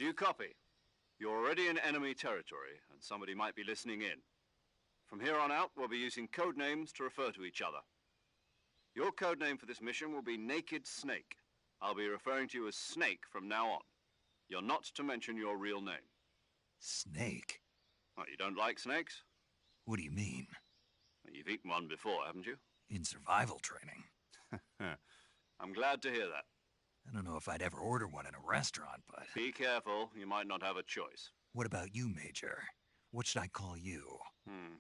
Do you copy? You're already in enemy territory, and somebody might be listening in. From here on out, we'll be using code names to refer to each other. Your code name for this mission will be Naked Snake. I'll be referring to you as Snake from now on. You're not to mention your real name. Snake? What, you don't like snakes? What do you mean? Well, you've eaten one before, haven't you? In survival training. I'm glad to hear that. I don't know if I'd ever order one in a restaurant, but... Be careful, you might not have a choice. What about you, Major? What should I call you?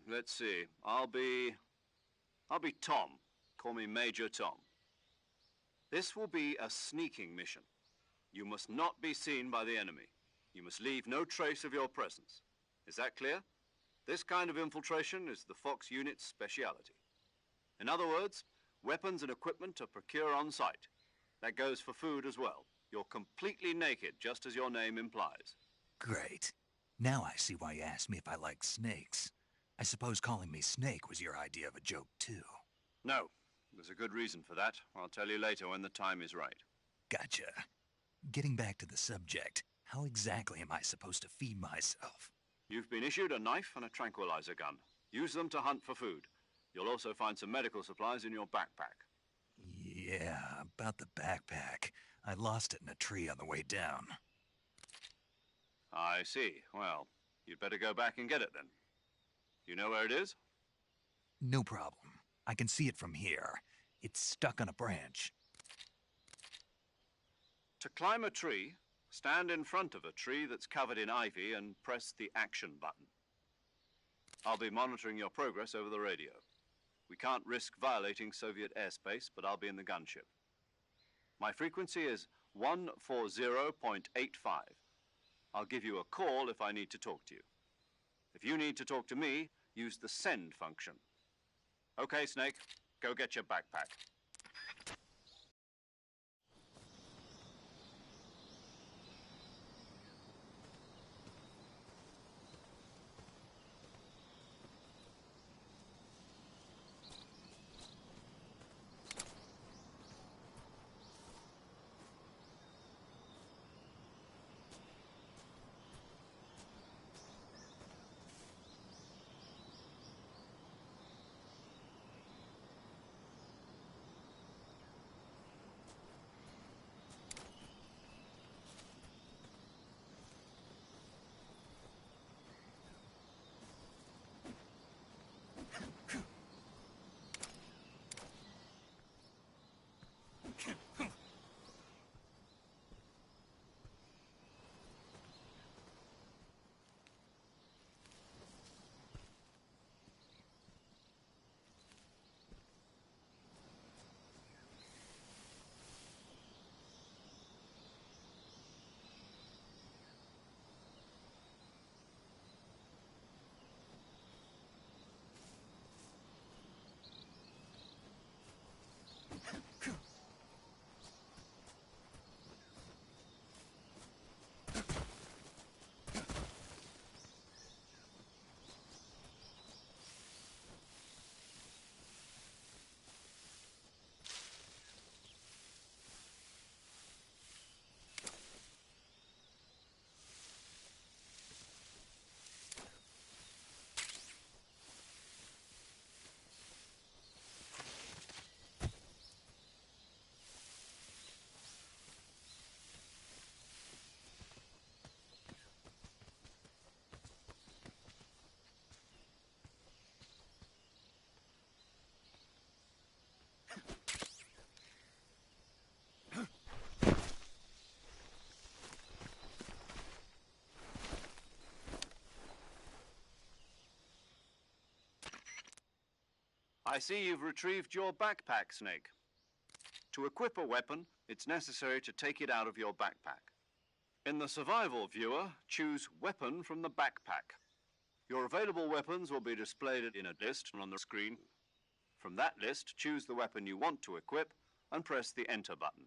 Let's see. I'll be Tom. Call me Major Tom. This will be a sneaking mission. You must not be seen by the enemy. You must leave no trace of your presence. Is that clear? This kind of infiltration is the Fox unit's speciality. In other words, weapons and equipment are procured on site. That goes for food as well. You're completely naked, just as your name implies. Great. Now I see why you asked me if I like snakes. I suppose calling me Snake was your idea of a joke, too. No. There's a good reason for that. I'll tell you later when the time is right. Gotcha. Getting back to the subject, how exactly am I supposed to feed myself? You've been issued a knife and a tranquilizer gun. Use them to hunt for food. You'll also find some medical supplies in your backpack. Yeah, about the backpack. I lost it in a tree on the way down. I see. Well, you'd better go back and get it then. You know where it is? No problem. I can see it from here. It's stuck on a branch. To climb a tree, stand in front of a tree that's covered in ivy and press the action button. I'll be monitoring your progress over the radio. We can't risk violating Soviet airspace, but I'll be in the gunship. My frequency is 140.85. I'll give you a call if I need to talk to you. If you need to talk to me, use the send function. Okay, Snake, go get your backpack. I see you've retrieved your backpack, Snake. To equip a weapon, it's necessary to take it out of your backpack. In the survival viewer, choose Weapon from the backpack. Your available weapons will be displayed in a list on the screen. From that list, choose the weapon you want to equip and press the Enter button.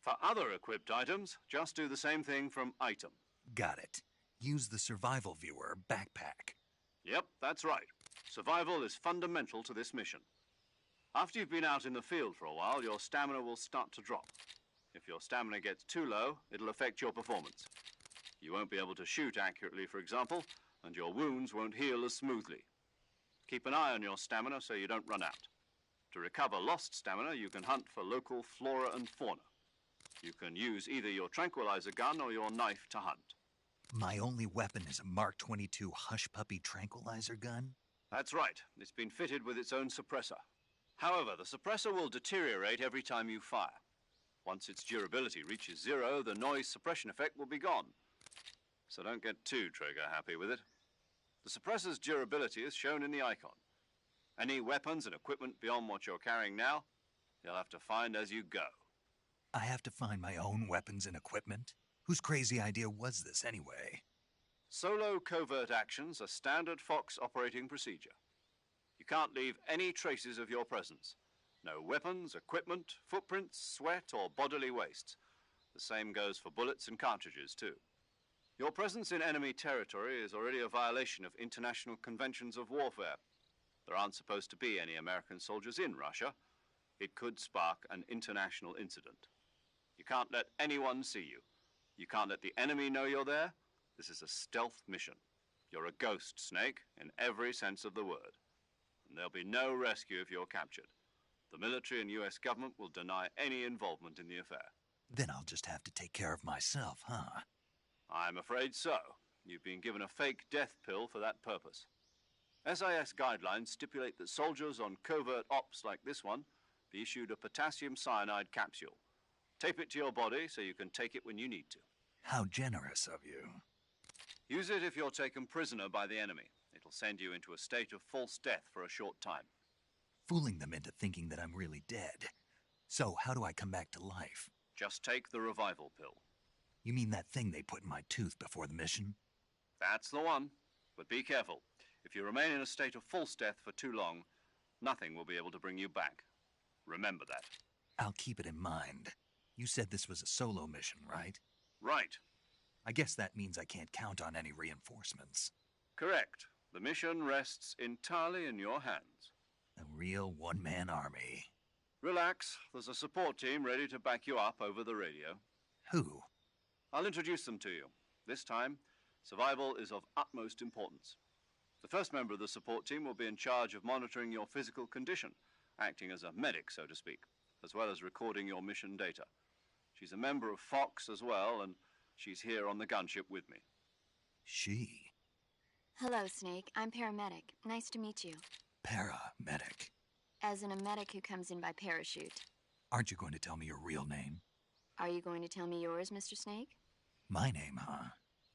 For other equipped items, just do the same thing from Item. Got it. Use the survival viewer backpack. Yep, that's right. Survival is fundamental to this mission. After you've been out in the field for a while, your stamina will start to drop. If your stamina gets too low, it'll affect your performance. You won't be able to shoot accurately, for example, and your wounds won't heal as smoothly. Keep an eye on your stamina so you don't run out. To recover lost stamina, you can hunt for local flora and fauna. You can use either your tranquilizer gun or your knife to hunt. My only weapon is a Mark 22 Hush Puppy tranquilizer gun? That's right. It's been fitted with its own suppressor. However, the suppressor will deteriorate every time you fire. Once its durability reaches 0, the noise suppression effect will be gone. So don't get too trigger happy with it. The suppressor's durability is shown in the icon. Any weapons and equipment beyond what you're carrying now, you'll have to find as you go. I have to find my own weapons and equipment? Whose crazy idea was this anyway? Solo covert actions are standard Fox operating procedure. You can't leave any traces of your presence. No weapons, equipment, footprints, sweat, or bodily wastes. The same goes for bullets and cartridges, too. Your presence in enemy territory is already a violation of international conventions of warfare. There aren't supposed to be any American soldiers in Russia. It could spark an international incident. You can't let anyone see you. You can't let the enemy know you're there. This is a stealth mission. You're a ghost, Snake, in every sense of the word. And there'll be no rescue if you're captured. The military and US government will deny any involvement in the affair. Then I'll just have to take care of myself, huh? I'm afraid so. You've been given a fake death pill for that purpose. SIS guidelines stipulate that soldiers on covert ops like this one be issued a potassium cyanide capsule. Tape it to your body so you can take it when you need to. How generous of you. Use it if you're taken prisoner by the enemy. It'll send you into a state of false death for a short time. Fooling them into thinking that I'm really dead. So how do I come back to life? Just take the revival pill. You mean that thing they put in my tooth before the mission? That's the one. But be careful. If you remain in a state of false death for too long, nothing will be able to bring you back. Remember that. I'll keep it in mind. You said this was a solo mission, right? Right. I guess that means I can't count on any reinforcements. Correct. The mission rests entirely in your hands. A real one-man army. Relax. There's a support team ready to back you up over the radio. Who? I'll introduce them to you. This time, survival is of utmost importance. The first member of the support team will be in charge of monitoring your physical condition, acting as a medic, so to speak, as well as recording your mission data. She's a member of Fox as well, and she's here on the gunship with me. She? Hello, Snake. I'm paramedic. Nice to meet you. Paramedic. As in a medic who comes in by parachute. Aren't you going to tell me your real name? Are you going to tell me yours, Mr. Snake? My name, huh?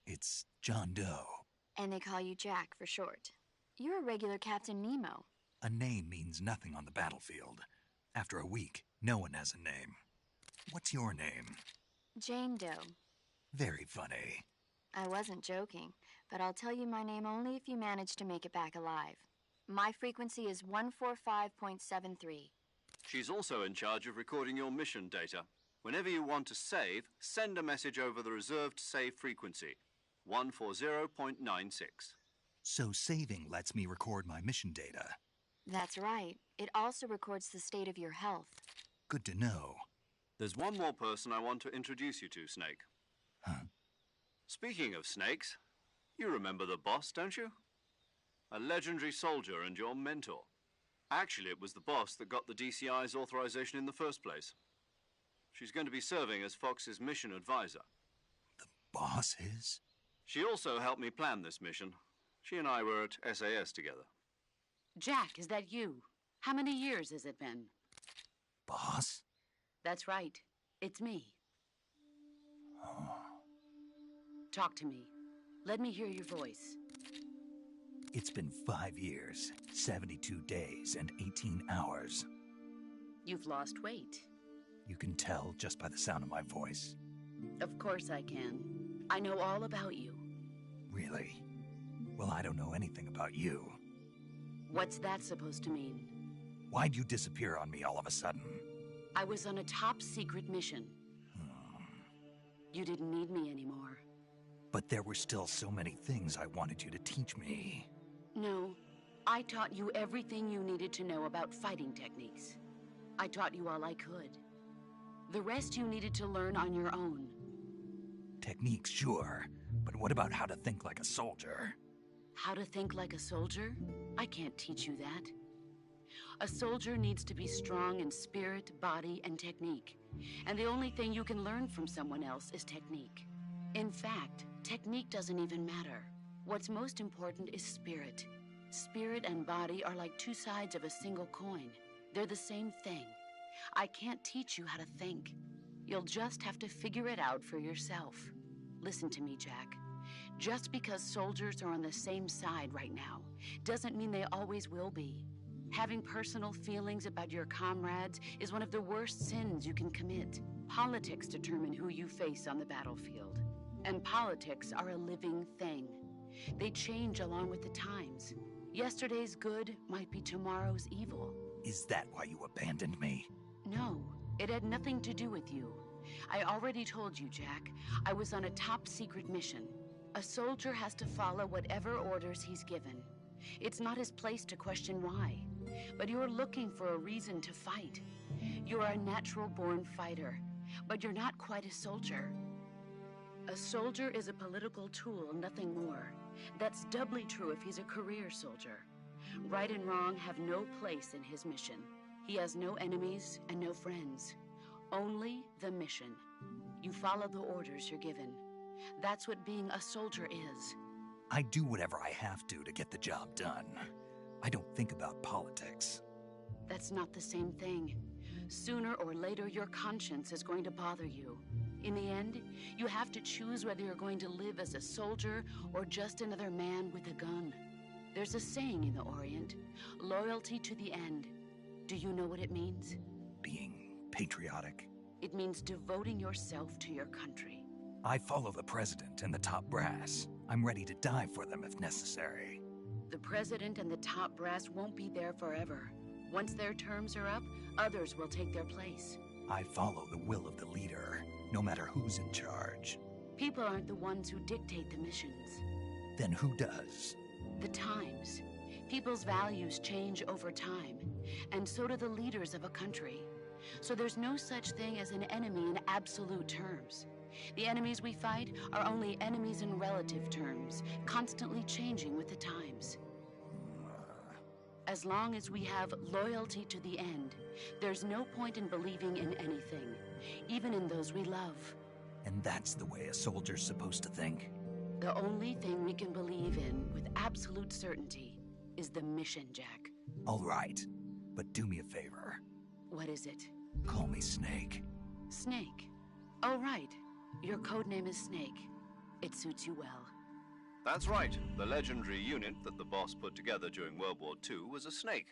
It's John Doe. And they call you Jack for short. You're a regular Captain Nemo. A name means nothing on the battlefield. After a week, no one has a name. What's your name? Jane Doe. Very funny. I wasn't joking, but I'll tell you my name only if you manage to make it back alive. My frequency is 145.73. She's also in charge of recording your mission data. Whenever you want to save, send a message over the reserved save frequency, 140.96. So saving lets me record my mission data. That's right. It also records the state of your health. Good to know. There's one more person I want to introduce you to, Snake. Huh? Speaking of snakes, you remember the boss, don't you? A legendary soldier and your mentor. Actually, it was the boss that got the DCI's authorization in the first place. She's going to be serving as Fox's mission advisor. The boss is? She also helped me plan this mission. She and I were at SAS together. Jack, is that you? How many years has it been? Boss? That's right. It's me. Oh. Talk to me. Let me hear your voice. It's been 5 years, 72 days, and 18 hours. You've lost weight. You can tell just by the sound of my voice. Of course I can. I know all about you. Really? Well, I don't know anything about you. What's that supposed to mean? Why'd you disappear on me all of a sudden? I was on a top-secret mission. You didn't need me anymore. But there were still so many things I wanted you to teach me. No, I taught you everything you needed to know about fighting techniques. I taught you all I could. The rest you needed to learn on your own. Techniques, sure. but what about how to think like a soldier? How to think like a soldier? I can't teach you that. A soldier needs to be strong in spirit, body, and technique. And the only thing you can learn from someone else is technique. In fact, technique doesn't even matter. What's most important is spirit. Spirit and body are like two sides of a single coin. They're the same thing. I can't teach you how to think. You'll just have to figure it out for yourself. Listen to me, Jack. Just because soldiers are on the same side right now doesn't mean they always will be. Having personal feelings about your comrades is one of the worst sins you can commit. Politics determine who you face on the battlefield. And politics are a living thing. They change along with the times. Yesterday's good might be tomorrow's evil. Is that why you abandoned me? No, it had nothing to do with you. I already told you, Jack. I was on a top-secret mission. A soldier has to follow whatever orders he's given. It's not his place to question why. But you're looking for a reason to fight. You're a natural-born fighter, but you're not quite a soldier. A soldier is a political tool, nothing more. That's doubly true if he's a career soldier. Right and wrong have no place in his mission. He has no enemies and no friends. Only the mission. You follow the orders you're given. That's what being a soldier is. I do whatever I have to get the job done. I don't think about politics. That's not the same thing. Sooner or later, your conscience is going to bother you. In the end, you have to choose whether you're going to live as a soldier or just another man with a gun. There's a saying in the Orient, loyalty to the end. Do you know what it means? Being patriotic. It means devoting yourself to your country. I follow the president and the top brass. I'm ready to die for them if necessary. The president and the top brass won't be there forever. Once their terms are up, others will take their place. I follow the will of the leader, no matter who's in charge. People aren't the ones who dictate the missions. Then who does? The times. People's values change over time, and so do the leaders of a country. So there's no such thing as an enemy in absolute terms. The enemies we fight are only enemies in relative terms, constantly changing with the times. As long as we have loyalty to the end, there's no point in believing in anything, even in those we love. And that's the way a soldier's supposed to think? The only thing we can believe in with absolute certainty is the mission, Jack. All right, but do me a favor. What is it? Call me Snake. Snake? Oh, right. Your codename is Snake. It suits you well. That's right. The legendary unit that the boss put together during World War II was a snake.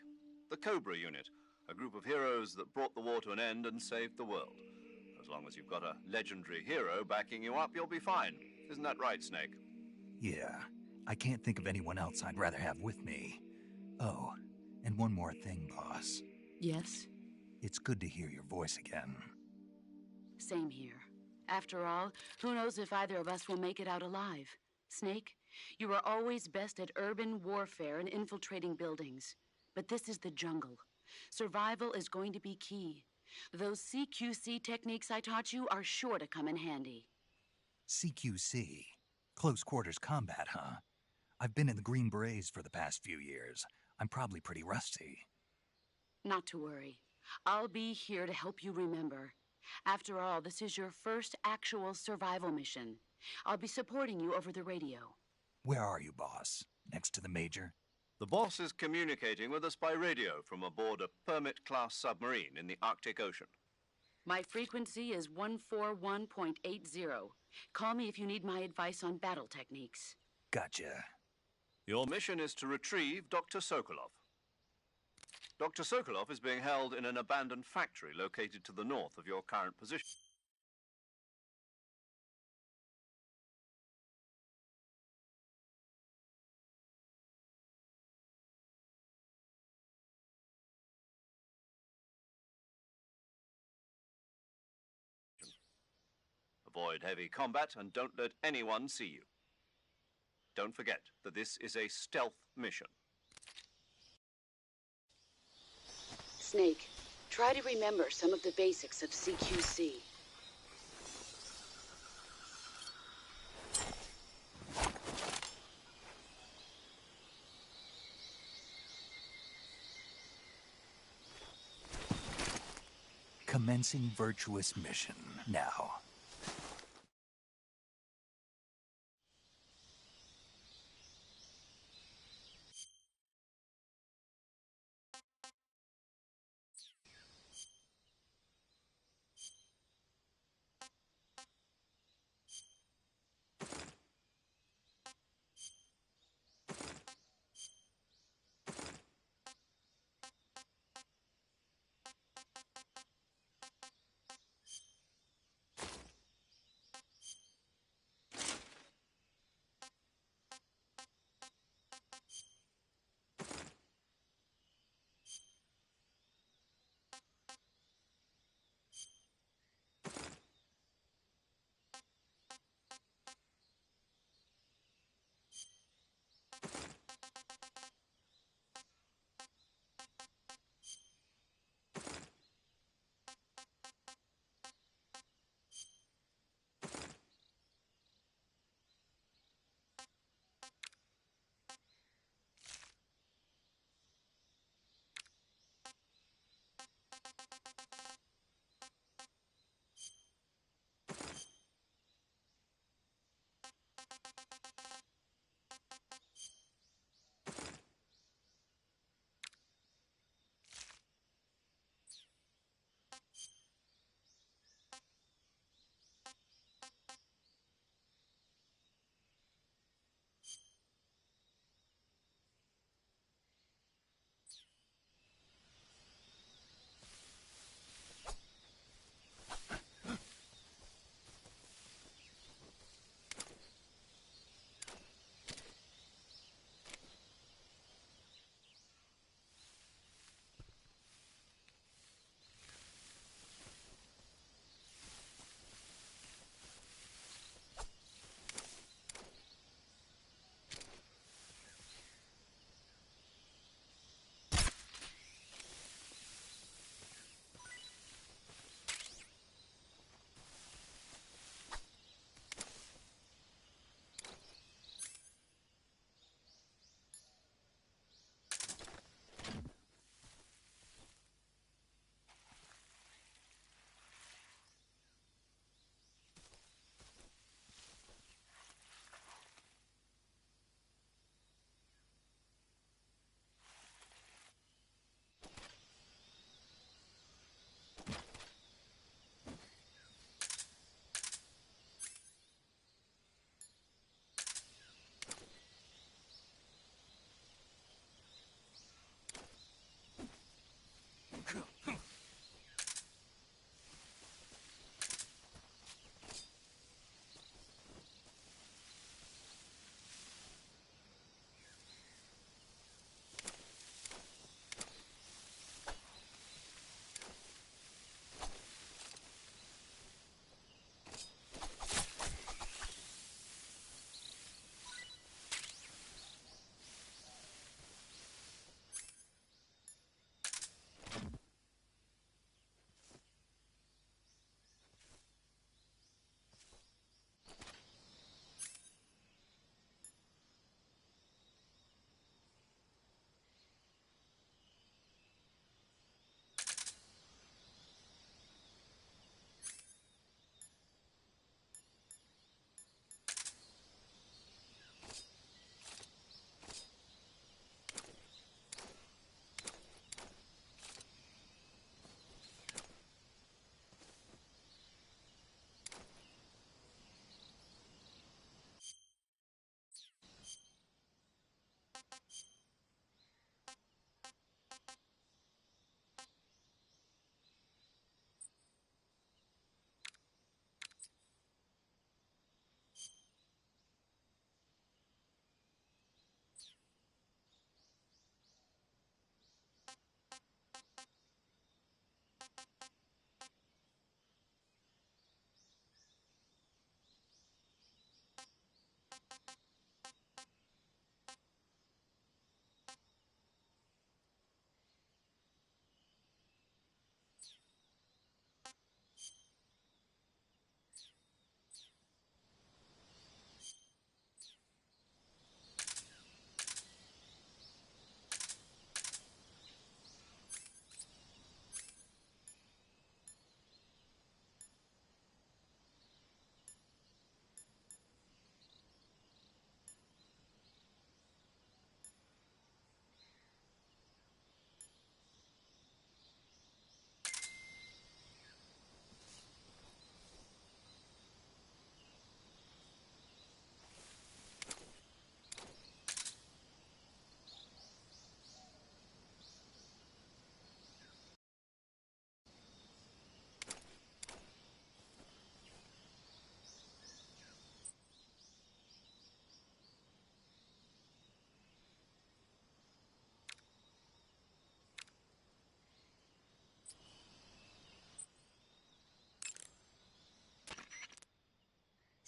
The Cobra unit, a group of heroes that brought the war to an end and saved the world. As long as you've got a legendary hero backing you up, you'll be fine. Isn't that right, Snake? Yeah. I can't think of anyone else I'd rather have with me. Oh, and one more thing, boss. Yes? It's good to hear your voice again. Same here. After all, who knows if either of us will make it out alive? Snake, you are always best at urban warfare and infiltrating buildings. But this is the jungle. Survival is going to be key. Those CQC techniques I taught you are sure to come in handy. CQC? Close quarters combat, huh? I've been in the Green Berets for the past few years. I'm probably pretty rusty. Not to worry. I'll be here to help you remember. After all, this is your first actual survival mission. I'll be supporting you over the radio. Where are you, boss? Next to the Major? The boss is communicating with us by radio from aboard a Permit-class submarine in the Arctic Ocean. My frequency is 141.80. Call me if you need my advice on battle techniques. Gotcha. Your mission is to retrieve Dr. Sokolov. Dr. Sokolov is being held in an abandoned factory located to the north of your current position. Avoid heavy combat and don't let anyone see you. Don't forget that this is a stealth mission. Snake, try to remember some of the basics of CQC. Commencing virtuous mission now.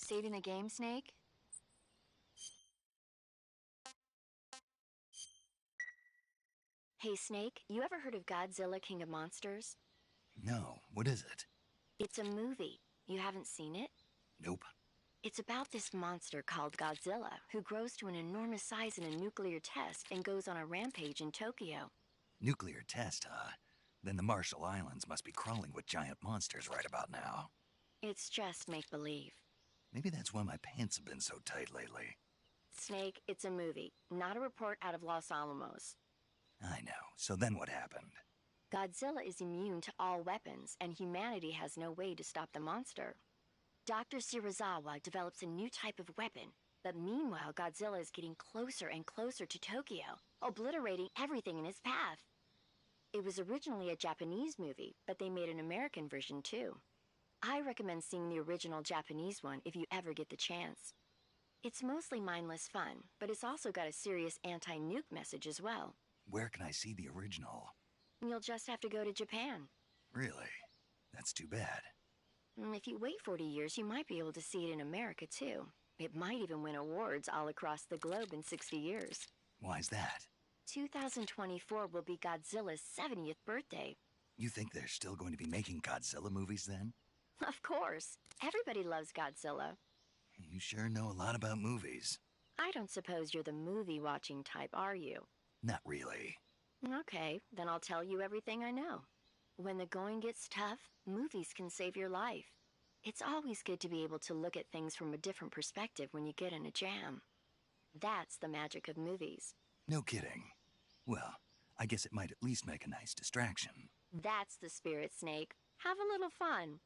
Saving the game, Snake? Hey, Snake, you ever heard of Godzilla King of Monsters? No, what is it? It's a movie. You haven't seen it? Nope. It's about this monster called Godzilla, who grows to an enormous size in a nuclear test and goes on a rampage in Tokyo. Nuclear test, huh? Then the Marshall Islands must be crawling with giant monsters right about now. It's just make-believe. Maybe that's why my pants have been so tight lately. Snake, it's a movie, not a report out of Los Alamos. I know. So then what happened? Godzilla is immune to all weapons, and humanity has no way to stop the monster. Dr. Shirazawa develops a new type of weapon, but meanwhile Godzilla is getting closer and closer to Tokyo, obliterating everything in his path. It was originally a Japanese movie, but they made an American version too. I recommend seeing the original Japanese one if you ever get the chance. It's mostly mindless fun, but it's also got a serious anti-nuke message as well. Where can I see the original? You'll just have to go to Japan. Really? That's too bad. If you wait 40 years, you might be able to see it in America too. It might even win awards all across the globe in 60 years. Why's that? 2024 will be Godzilla's 70th birthday. You think they're still going to be making Godzilla movies then? Of course. Everybody loves Godzilla. You sure know a lot about movies. I don't suppose you're the movie-watching type, are you? Not really. Okay, then I'll tell you everything I know. When the going gets tough, movies can save your life. It's always good to be able to look at things from a different perspective when you get in a jam. That's the magic of movies. No kidding. Well, I guess it might at least make a nice distraction. That's the spirit, Snake. Have a little fun.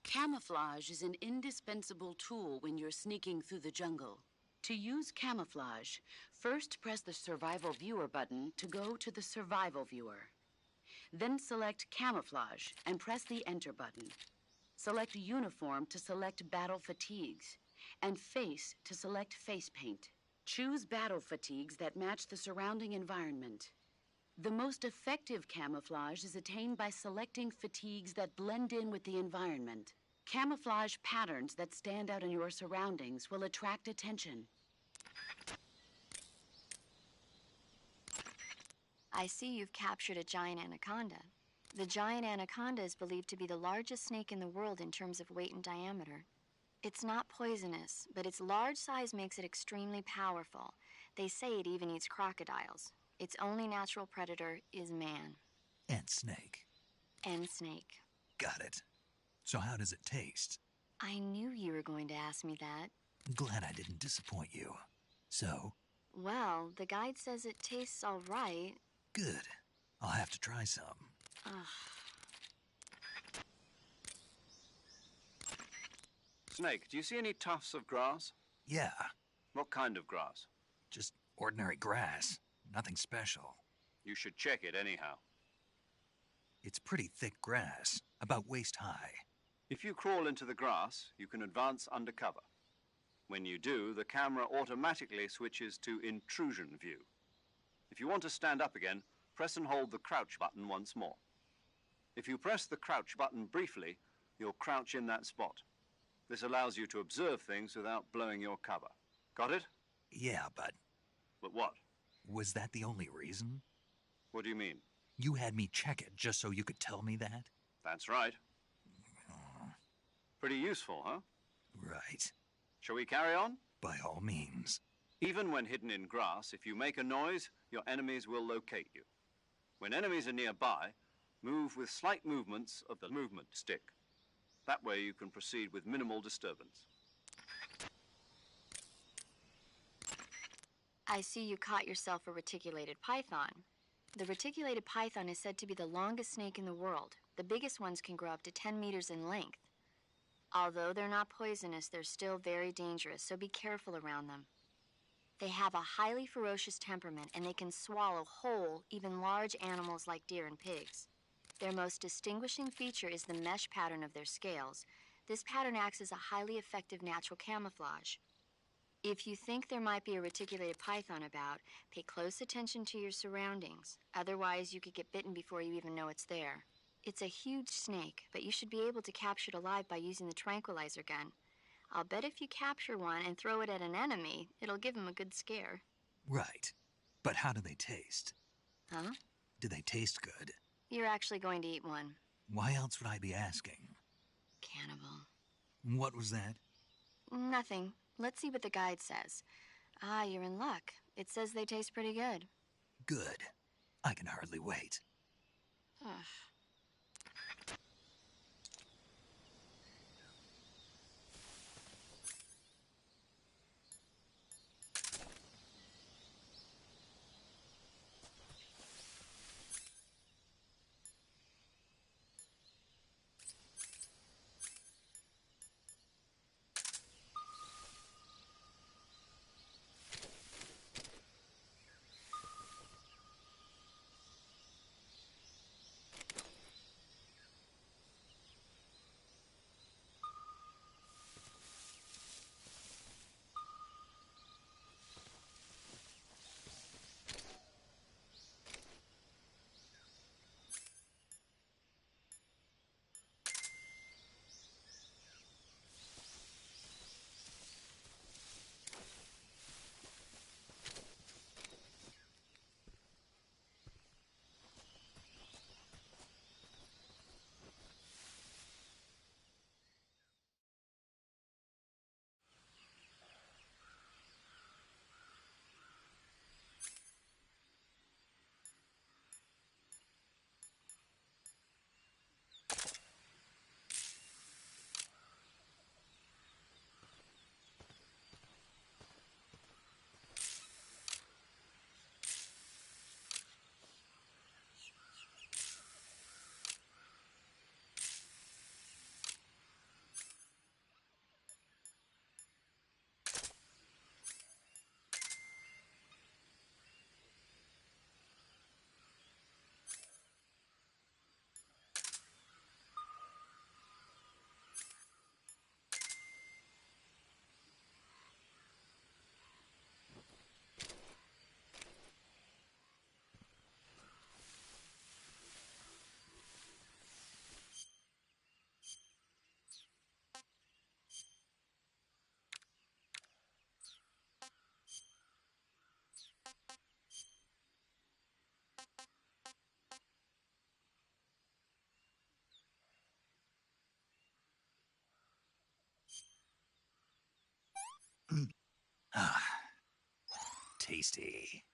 Camouflage is an indispensable tool when you're sneaking through the jungle. To use camouflage, first press the Survival Viewer button to go to the Survival Viewer. Then select Camouflage and press the Enter button. Select Uniform to select Battle Fatigues, and Face to select Face Paint. Choose battle fatigues that match the surrounding environment. The most effective camouflage is attained by selecting fatigues that blend in with the environment. Camouflage patterns that stand out in your surroundings will attract attention. I see you've captured a giant anaconda. The giant anaconda is believed to be the largest snake in the world in terms of weight and diameter. It's not poisonous, but its large size makes it extremely powerful. They say it even eats crocodiles. Its only natural predator is man. And snake. And snake. Got it. So how does it taste? I knew you were going to ask me that. I'm glad I didn't disappoint you. So? Well, the guide says it tastes all right. Good. I'll have to try some. Ugh. Snake, do you see any tufts of grass? Yeah, What kind of grass? just ordinary grass. Nothing special. You should check it anyhow. It's pretty thick grass, about waist high. If you crawl into the grass, you can advance under cover. When you do, the camera automatically switches to intrusion view. If you want to stand up again, press and hold the crouch button once more. If you press the crouch button briefly, you'll crouch in that spot. This allows you to observe things without blowing your cover. Got it? Yeah, but But what? was that the only reason? What do you mean? You had me check it just so you could tell me that? That's right. Pretty useful, huh? Right. Shall we carry on? By all means. Even when hidden in grass, if you make a noise, your enemies will locate you. When enemies are nearby, move with slight movements of the movement stick. That way you can proceed with minimal disturbance. I see you caught yourself a reticulated python. The reticulated python is said to be the longest snake in the world. The biggest ones can grow up to 10 meters in length. Although they're not poisonous, they're still very dangerous, so be careful around them. They have a highly ferocious temperament, and they can swallow whole, even large animals like deer and pigs. Their most distinguishing feature is the mesh pattern of their scales. This pattern acts as a highly effective natural camouflage. If you think there might be a reticulated python about, pay close attention to your surroundings. Otherwise, you could get bitten before you even know it's there. It's a huge snake, but you should be able to capture it alive by using the tranquilizer gun. I'll bet if you capture one and throw it at an enemy, it'll give him a good scare. Right. But how do they taste? Huh? Do they taste good? You're actually going to eat one. Why else would I be asking? Cannibal. What was that? Nothing. Let's see what the guide says. Ah, you're in luck. It says they taste pretty good. Good. I can hardly wait. Ugh. Ah, tasty.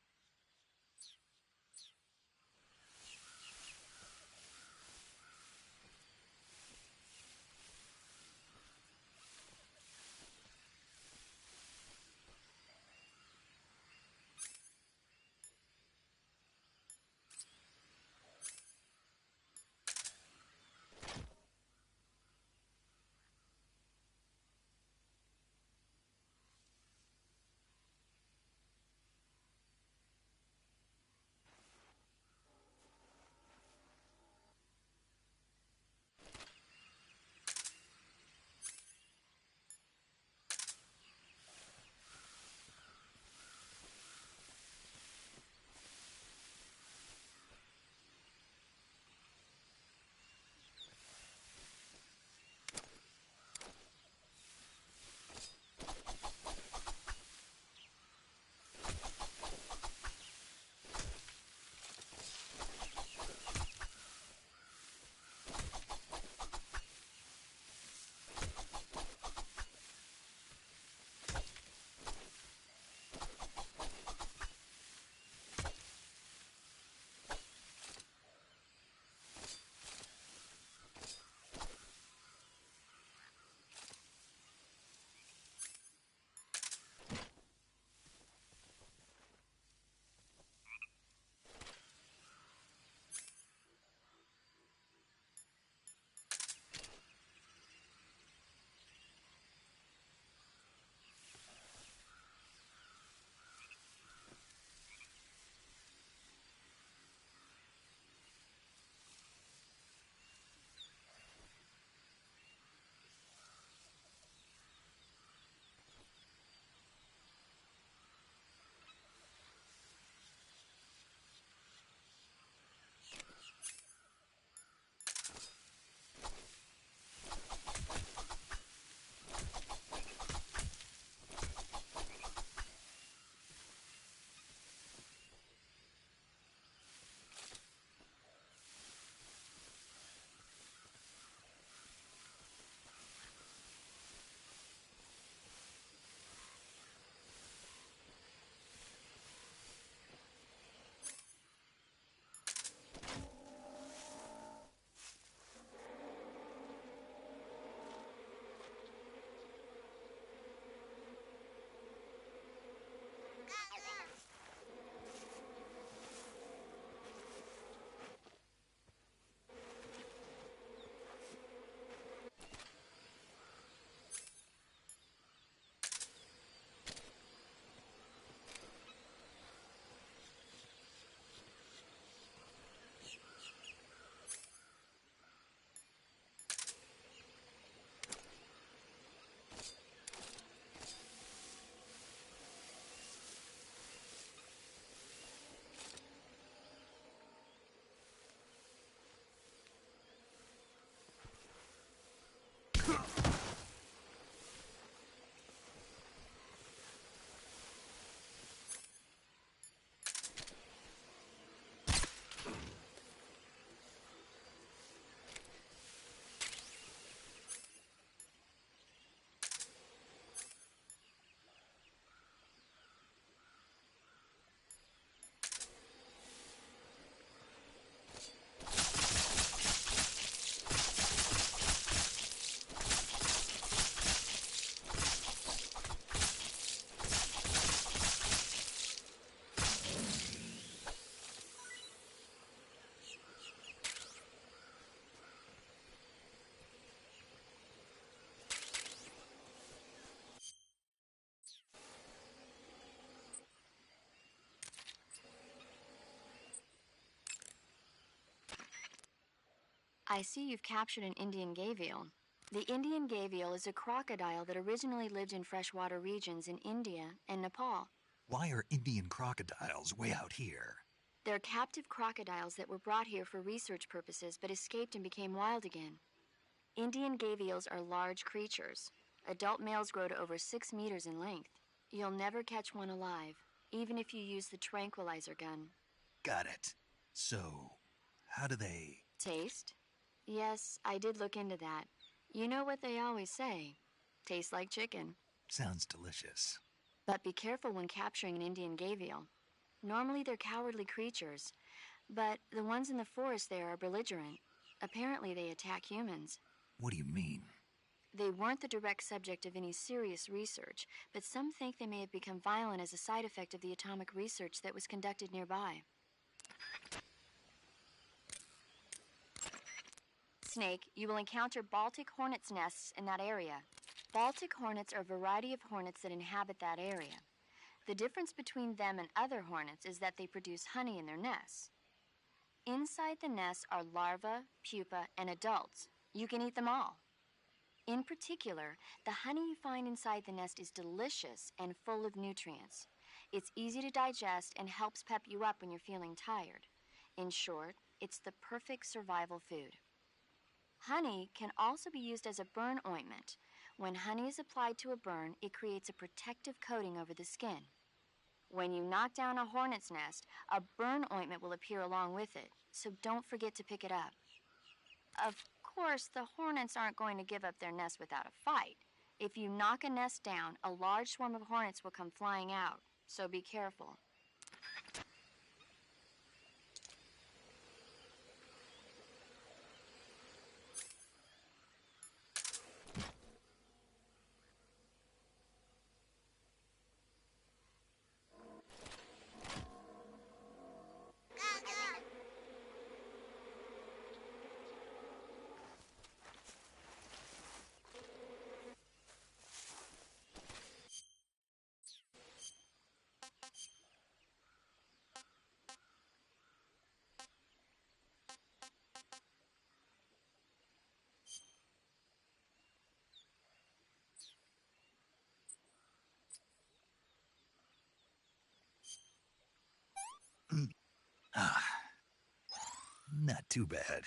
I see you've captured an Indian gavial. The Indian gavial is a crocodile that originally lived in freshwater regions in India and Nepal. Why are Indian crocodiles way out here? They're captive crocodiles that were brought here for research purposes but escaped and became wild again. Indian gavials are large creatures. Adult males grow to over 6 meters in length. You'll never catch one alive, even if you use the tranquilizer gun. Got it. So, how do they... Taste? Yes, I did look into that. You know what they always say. Tastes like chicken. Sounds delicious. But be careful when capturing an Indian gavial. Normally they're cowardly creatures, but the ones in the forest there are belligerent. Apparently they attack humans. What do you mean? They weren't the direct subject of any serious research, but some think they may have become violent as a side effect of the atomic research that was conducted nearby. Snake, you will encounter Baltic hornets' nests in that area. Baltic hornets are a variety of hornets that inhabit that area. The difference between them and other hornets is that they produce honey in their nests. Inside the nests are larvae, pupa, and adults. You can eat them all. In particular, the honey you find inside the nest is delicious and full of nutrients. It's easy to digest and helps pep you up when you're feeling tired. In short, it's the perfect survival food. Honey can also be used as a burn ointment. When honey is applied to a burn, it creates a protective coating over the skin. When you knock down a hornet's nest, a burn ointment will appear along with it, so don't forget to pick it up. Of course, the hornets aren't going to give up their nest without a fight. If you knock a nest down, a large swarm of hornets will come flying out, so be careful. Ah, not too bad.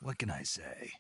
What can I say?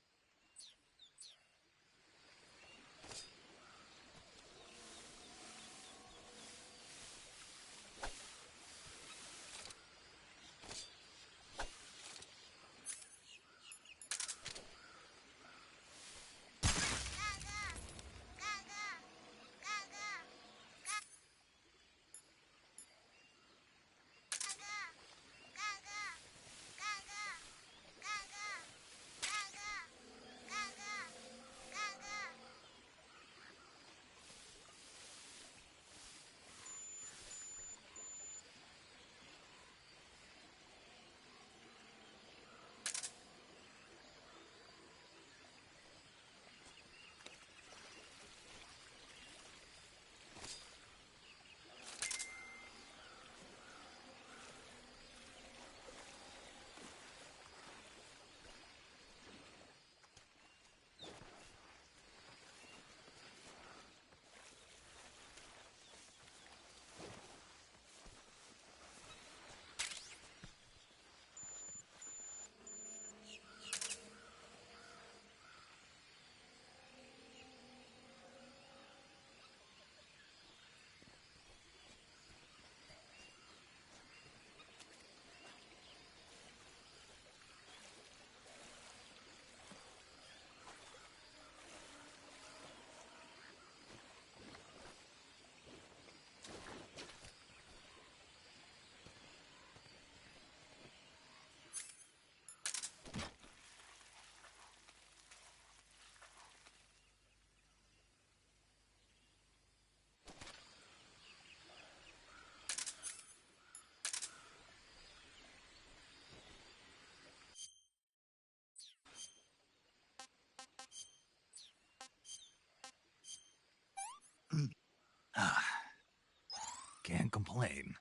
Can't complain.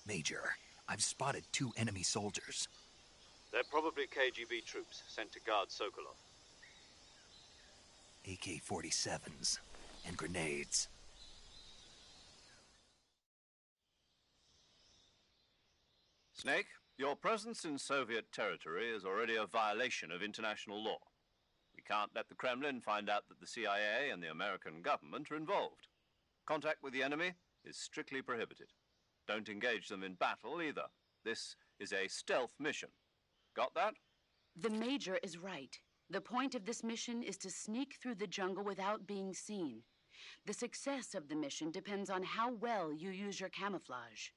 Major, I've spotted 2 enemy soldiers. They're probably KGB troops sent to guard Sokolov. AK-47s and grenades. Snake, your presence in Soviet territory is already a violation of international law. We can't let the Kremlin find out that the CIA and the American government are involved. Contact with the enemy is strictly prohibited. Don't engage them in battle either. This is a stealth mission. Got that? The Major is right. The point of this mission is to sneak through the jungle without being seen. The success of the mission depends on how well you use your camouflage.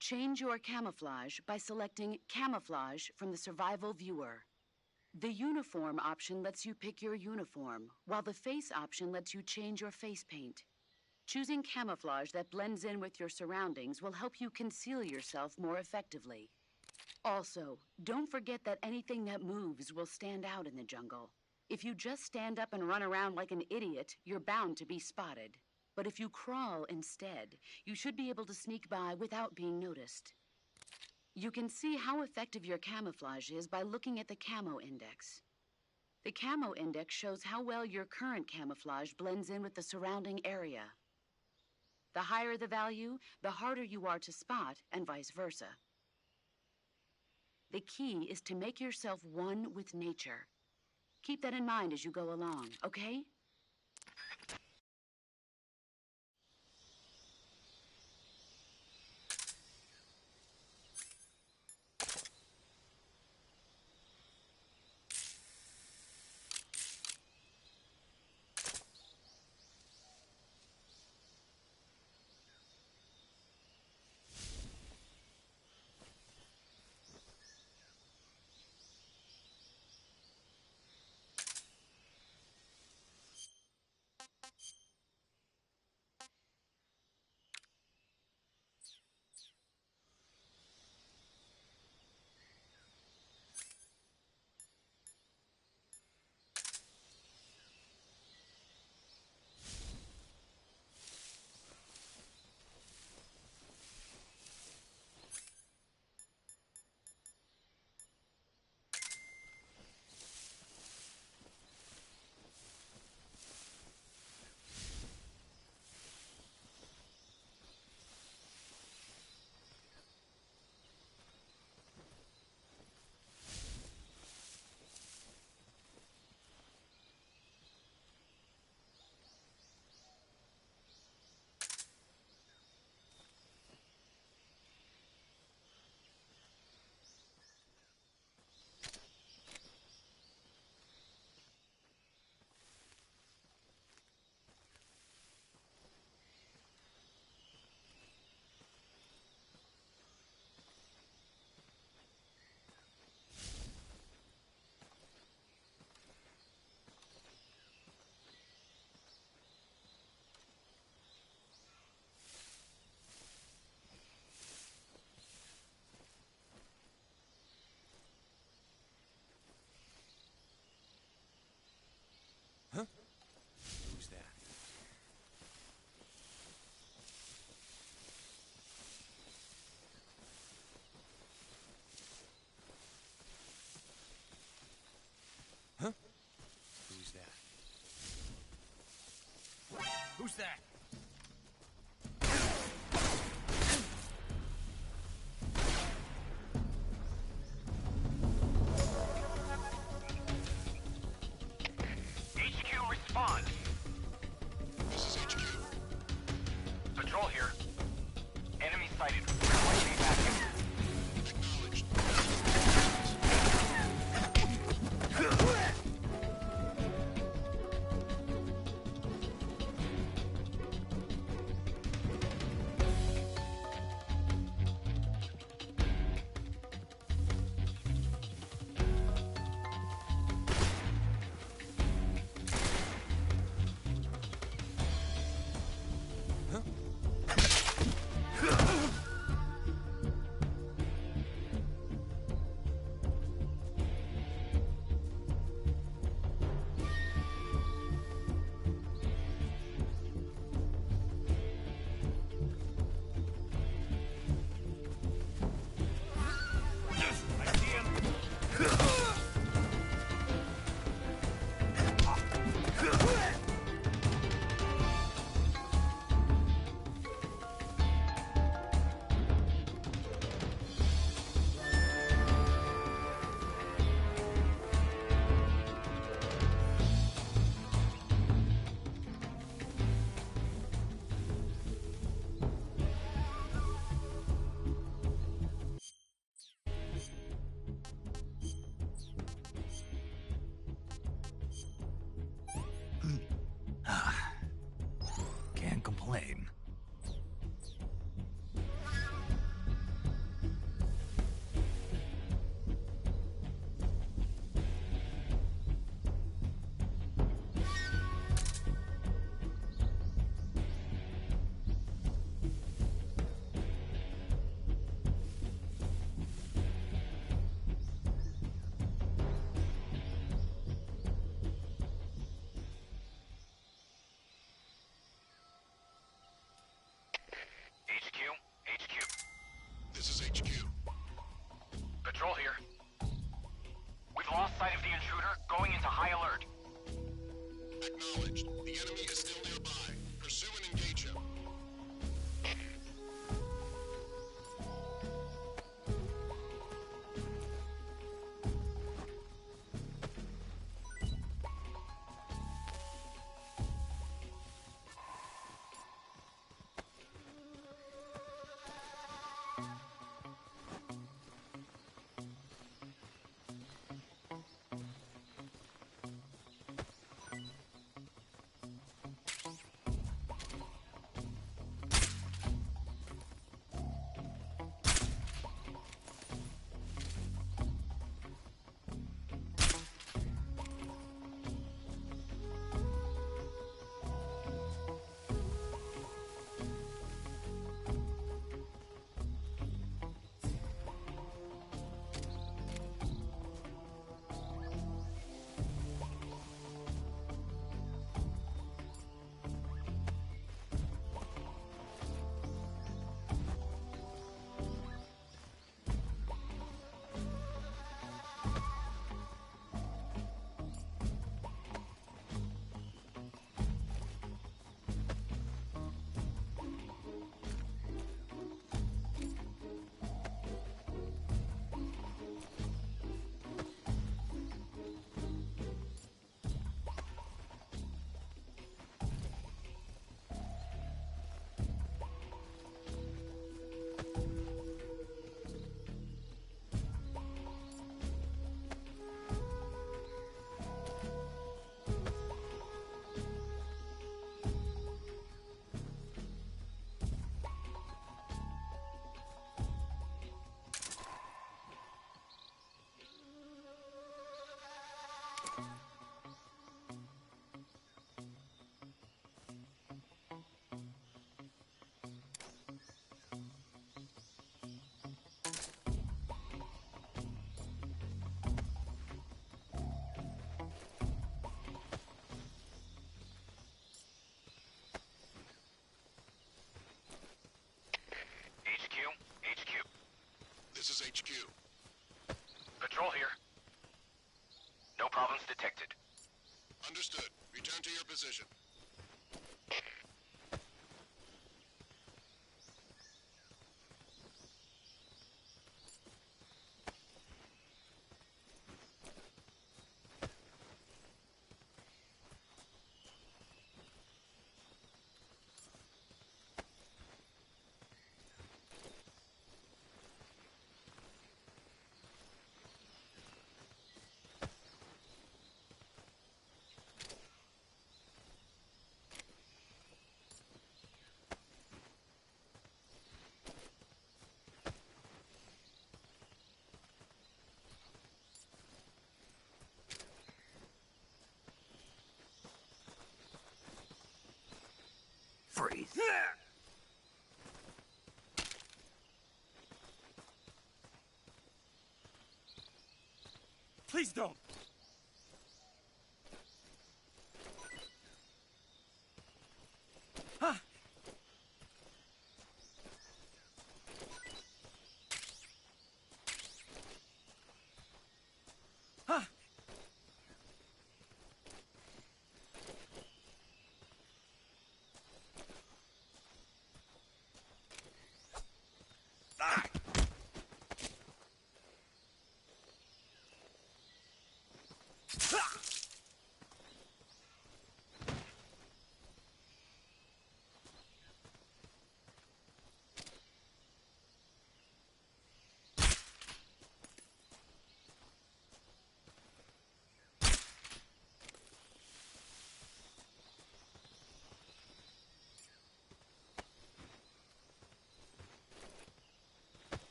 Change your camouflage by selecting Camouflage from the Survival Viewer. The Uniform option lets you pick your uniform, while the Face option lets you change your face paint. Choosing camouflage that blends in with your surroundings will help you conceal yourself more effectively. Also, don't forget that anything that moves will stand out in the jungle. If you just stand up and run around like an idiot, you're bound to be spotted. But if you crawl instead, you should be able to sneak by without being noticed. You can see how effective your camouflage is by looking at the Camo Index. The Camo Index shows how well your current camouflage blends in with the surrounding area. The higher the value, the harder you are to spot, and vice versa. The key is to make yourself one with nature. Keep that in mind as you go along, okay? that? HQ, respond. This is HQ. Patrol here. Enemy sighted. Requesting backup. Acknowledged. Can't complain. HQ. This is HQ. Patrol here. We've lost sight of the intruder, going into high alert. Acknowledged. The enemy is still nearby. Pursue and engage him. This is HQ. Patrol here. No problems detected. Understood. Return to your position. Freeze. Please don't. Huh. Huh. Ah.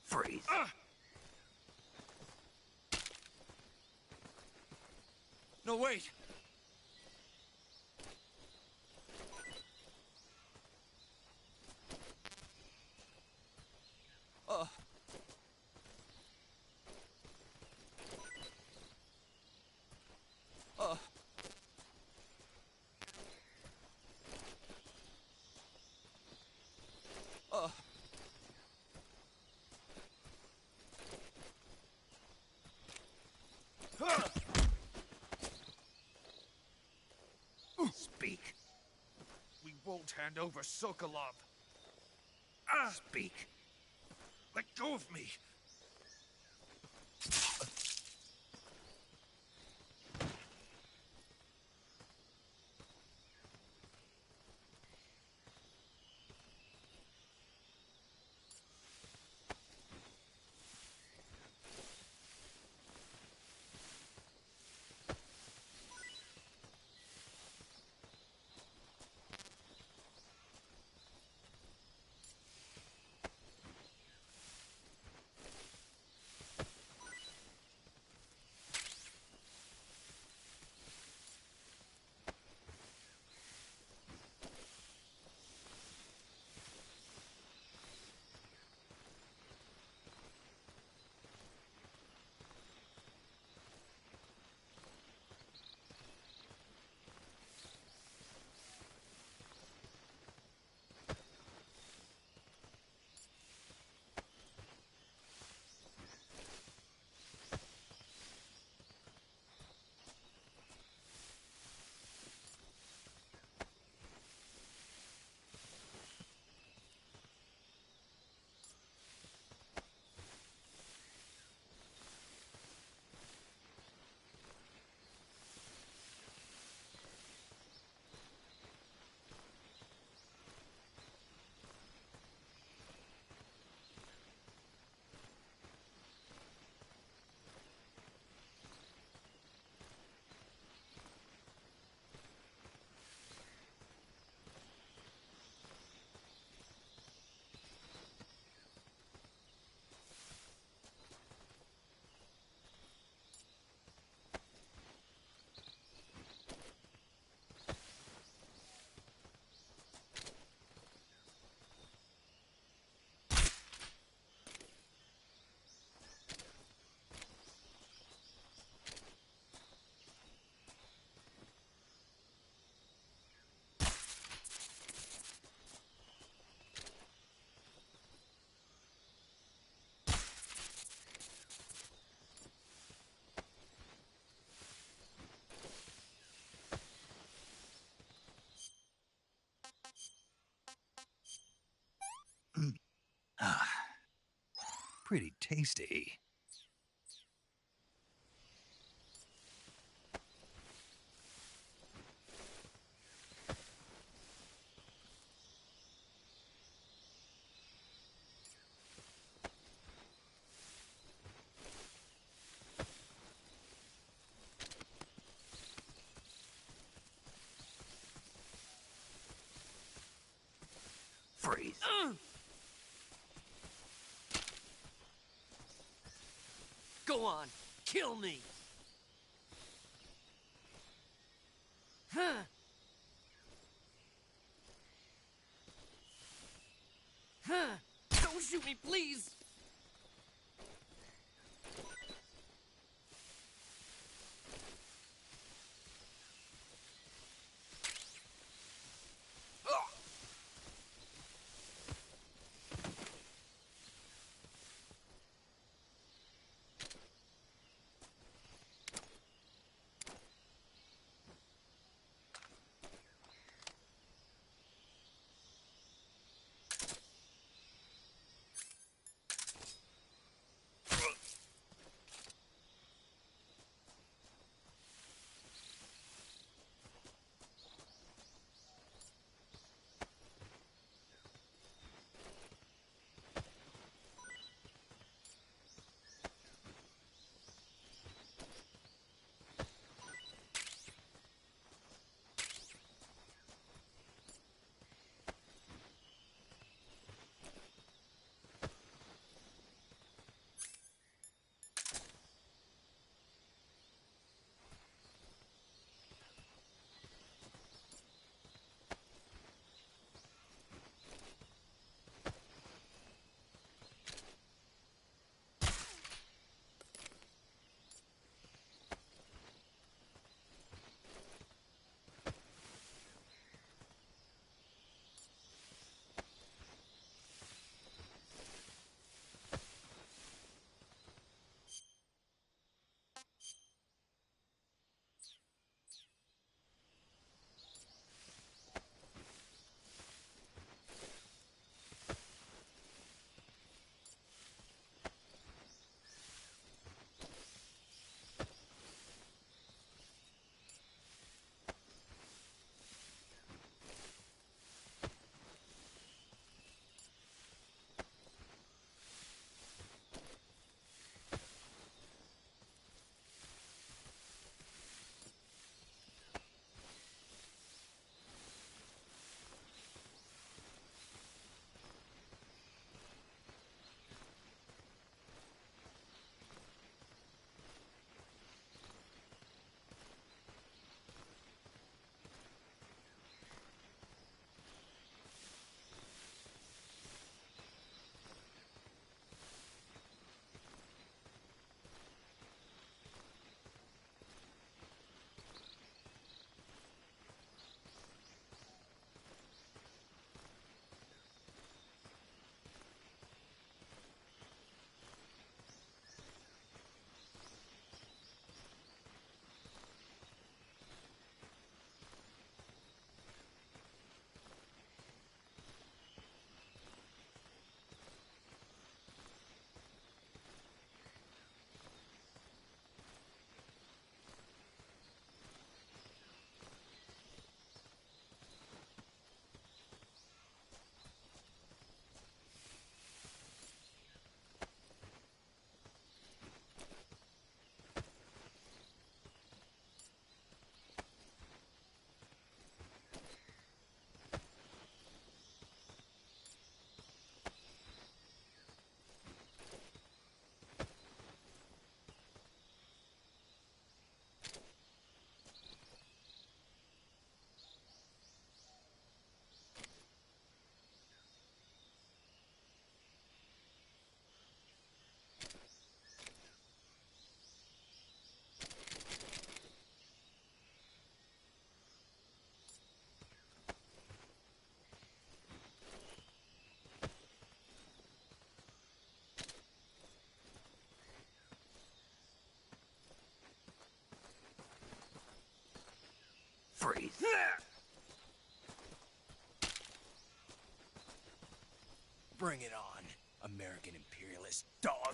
Freeze. No, wait. Speak. We won't hand over Sokolov. Speak. Let go of me. pretty tasty. Freeze. Go on, kill me! Huh. Huh. Don't shoot me, please! Freeze. Bring it on, American imperialist dog.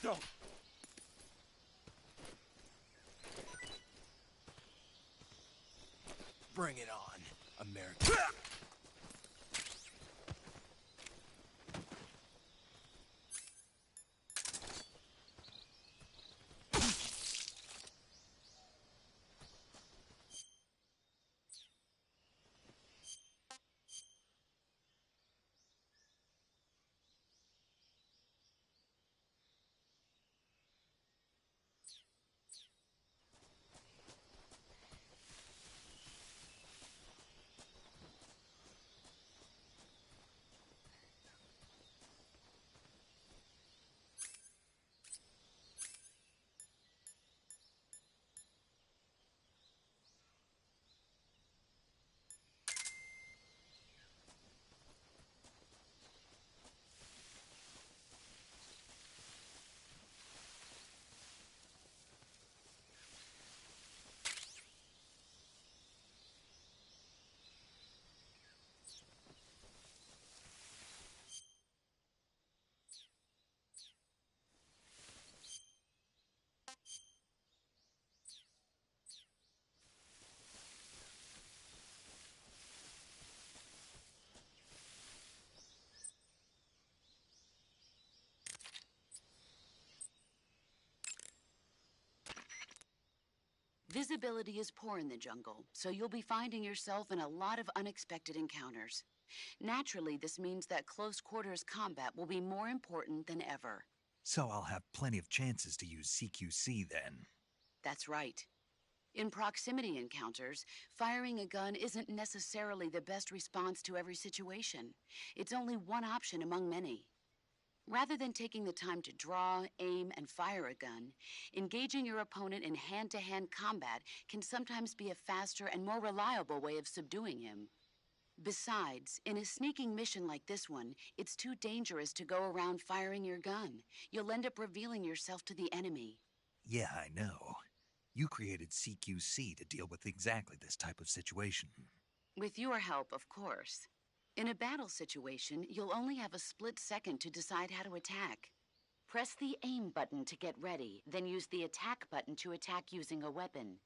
No! Bring it on, America. Visibility is poor in the jungle, so you'll be finding yourself in a lot of unexpected encounters. Naturally, this means that close quarters combat will be more important than ever. So I'll have plenty of chances to use CQC then. That's right. In proximity encounters, firing a gun isn't necessarily the best response to every situation. It's only one option among many. Rather than taking the time to draw, aim, and fire a gun, engaging your opponent in hand-to-hand combat can sometimes be a faster and more reliable way of subduing him. Besides, in a sneaking mission like this one, it's too dangerous to go around firing your gun. You'll end up revealing yourself to the enemy. Yeah, I know. You created CQC to deal with exactly this type of situation. With your help, of course. In a battle situation, you'll only have a split second to decide how to attack. Press the aim button to get ready, then use the attack button to attack using a weapon.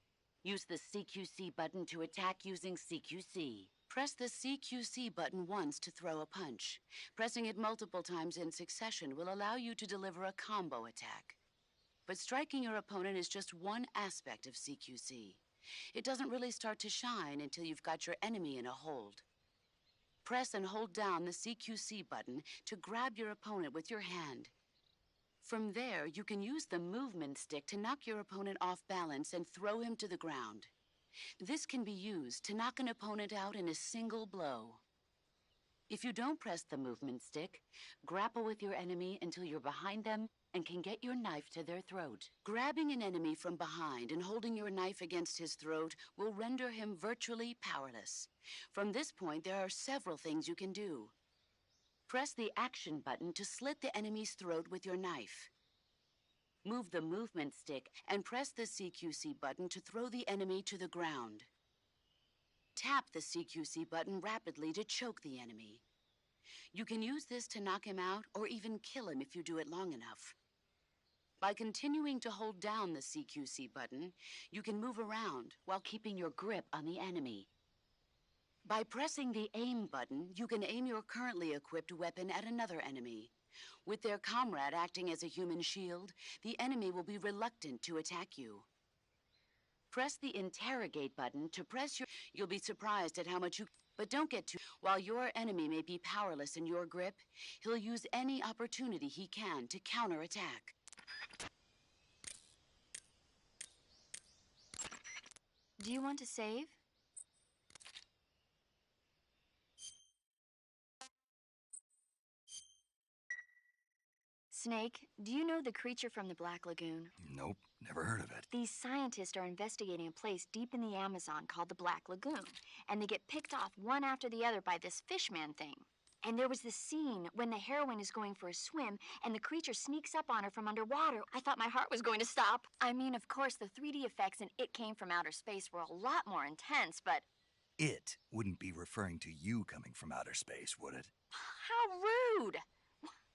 Use the CQC button to attack using CQC. Press the CQC button once to throw a punch. Pressing it multiple times in succession will allow you to deliver a combo attack. But striking your opponent is just one aspect of CQC. It doesn't really start to shine until you've got your enemy in a hold. Press and hold down the CQC button to grab your opponent with your hand. From there, you can use the movement stick to knock your opponent off balance and throw him to the ground. This can be used to knock an opponent out in a single blow. If you don't press the movement stick, grapple with your enemy until you're behind them and can get your knife to their throat. Grabbing an enemy from behind and holding your knife against his throat will render him virtually powerless. From this point, there are several things you can do. Press the action button to slit the enemy's throat with your knife. Move the movement stick and press the CQC button to throw the enemy to the ground. Tap the CQC button rapidly to choke the enemy. You can use this to knock him out or even kill him if you do it long enough. By continuing to hold down the CQC button, you can move around while keeping your grip on the enemy. By pressing the aim button, you can aim your currently equipped weapon at another enemy. With their comrade acting as a human shield, the enemy will be reluctant to attack you. Press the interrogate button to press your... You'll be surprised at how much you... But don't get too... While your enemy may be powerless in your grip, he'll use any opportunity he can to counterattack. Do you want to save? Snake, do you know the creature from the Black Lagoon? Nope, never heard of it. These scientists are investigating a place deep in the Amazon called the Black Lagoon, and they get picked off one after the other by this fishman thing. And there was this scene when the heroine is going for a swim and the creature sneaks up on her from underwater. I thought my heart was going to stop. I mean, of course, the 3D effects in It Came from Outer Space were a lot more intense, but... It wouldn't be referring to you coming from outer space, would it? How rude!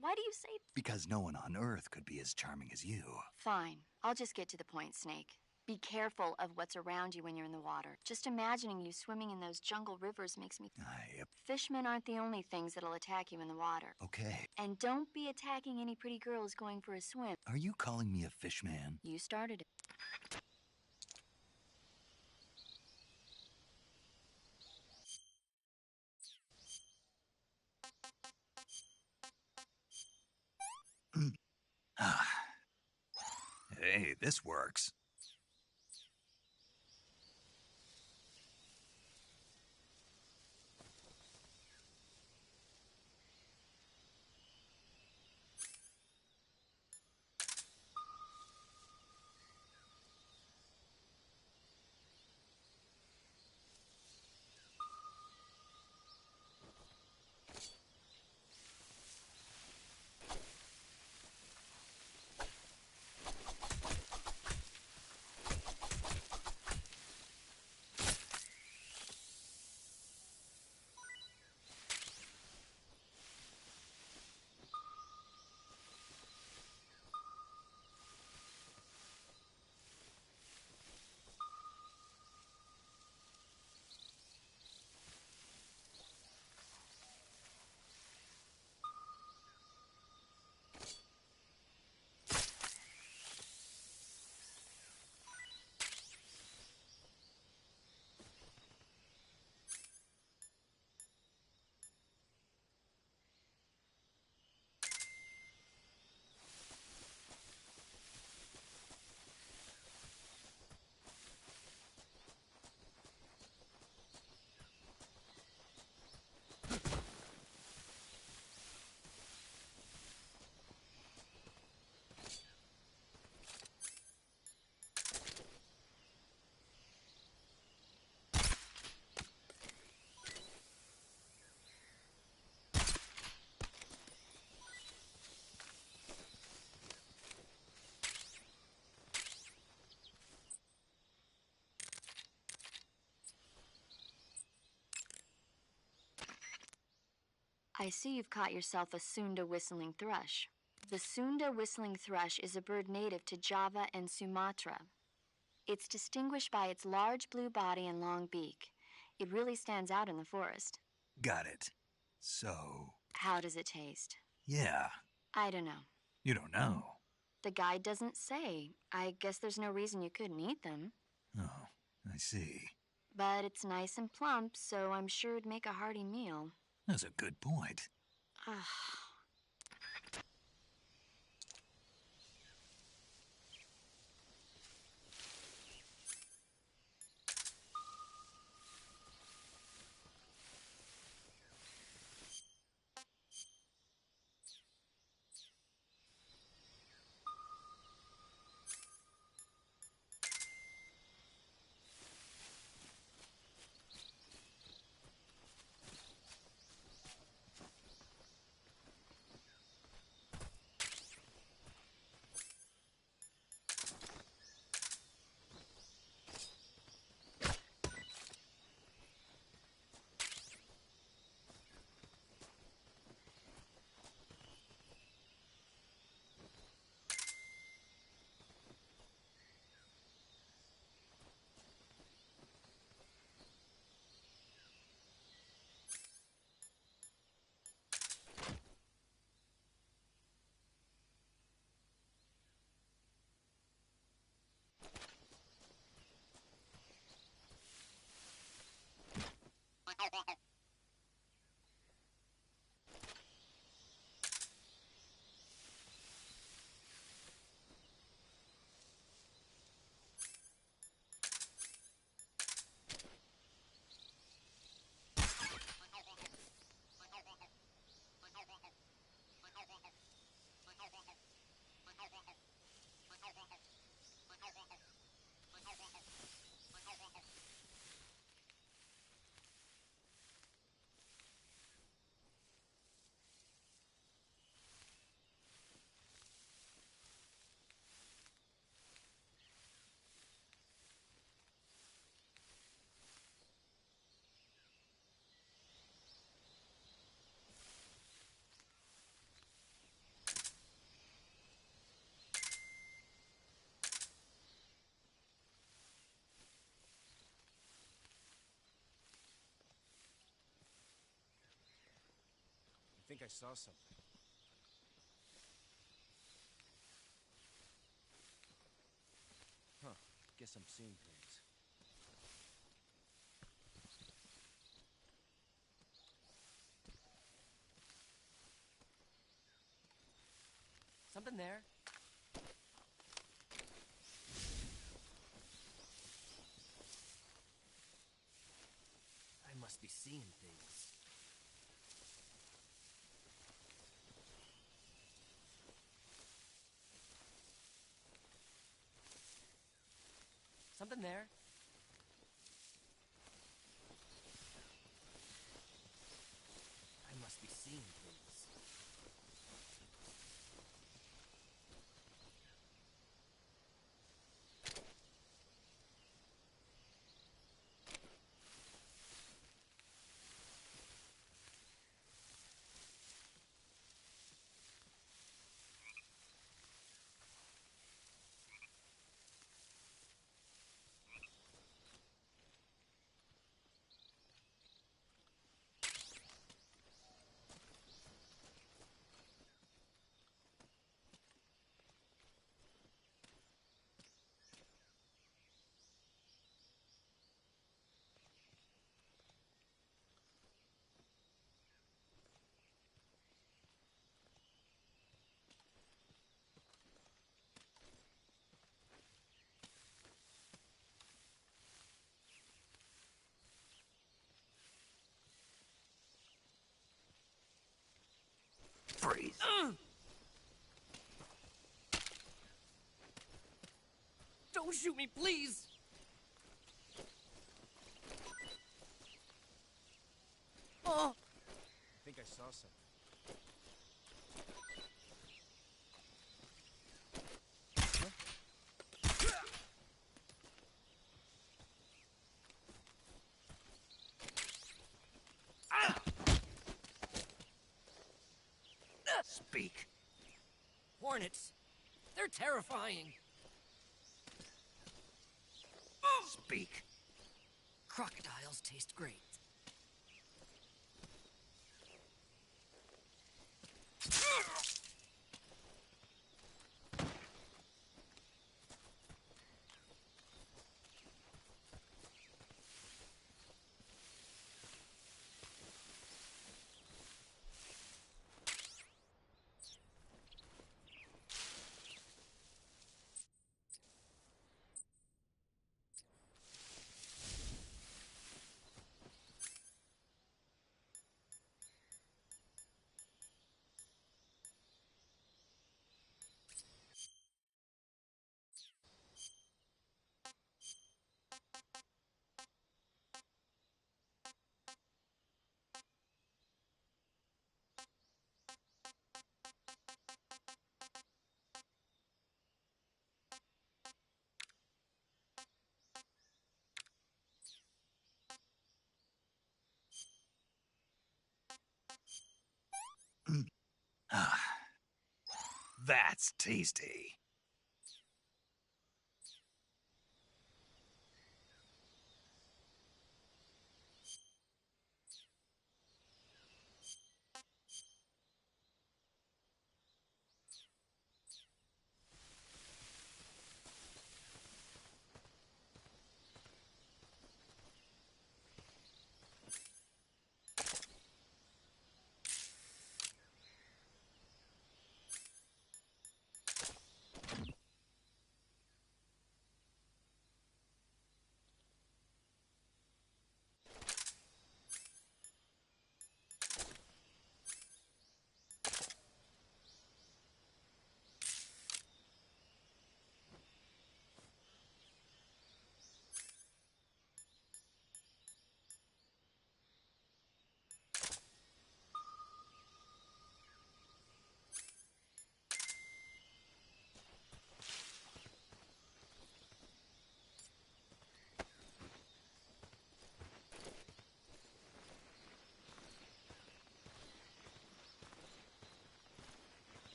Why do you say... Because no one on Earth could be as charming as you. Fine. I'll just get to the point, Snake. Be careful of what's around you when you're in the water. Just imagining you swimming in those jungle rivers makes me... Fishmen aren't the only things that'll attack you in the water. Okay. And don't be attacking any pretty girls going for a swim. Are you calling me a fish man? You started it. Hey, this works. I see you've caught yourself a Sunda whistling thrush. The Sunda whistling thrush is a bird native to Java and Sumatra. It's distinguished by its large blue body and long beak. It really stands out in the forest. Got it. So... How does it taste? Yeah. I don't know. You don't know? The guide doesn't say. I guess there's no reason you couldn't eat them. Oh, I see. But it's nice and plump, so I'm sure it'd make a hearty meal. That's a good point. think I saw something. Huh. Guess I'm seeing things. Something there. I must be seeing things. Something there. I must be seeing things. Freeze. Don't shoot me, please! Oh! I think I saw something. Speak. Hornets! They're terrifying! Speak. Crocodiles taste great. That's tasty.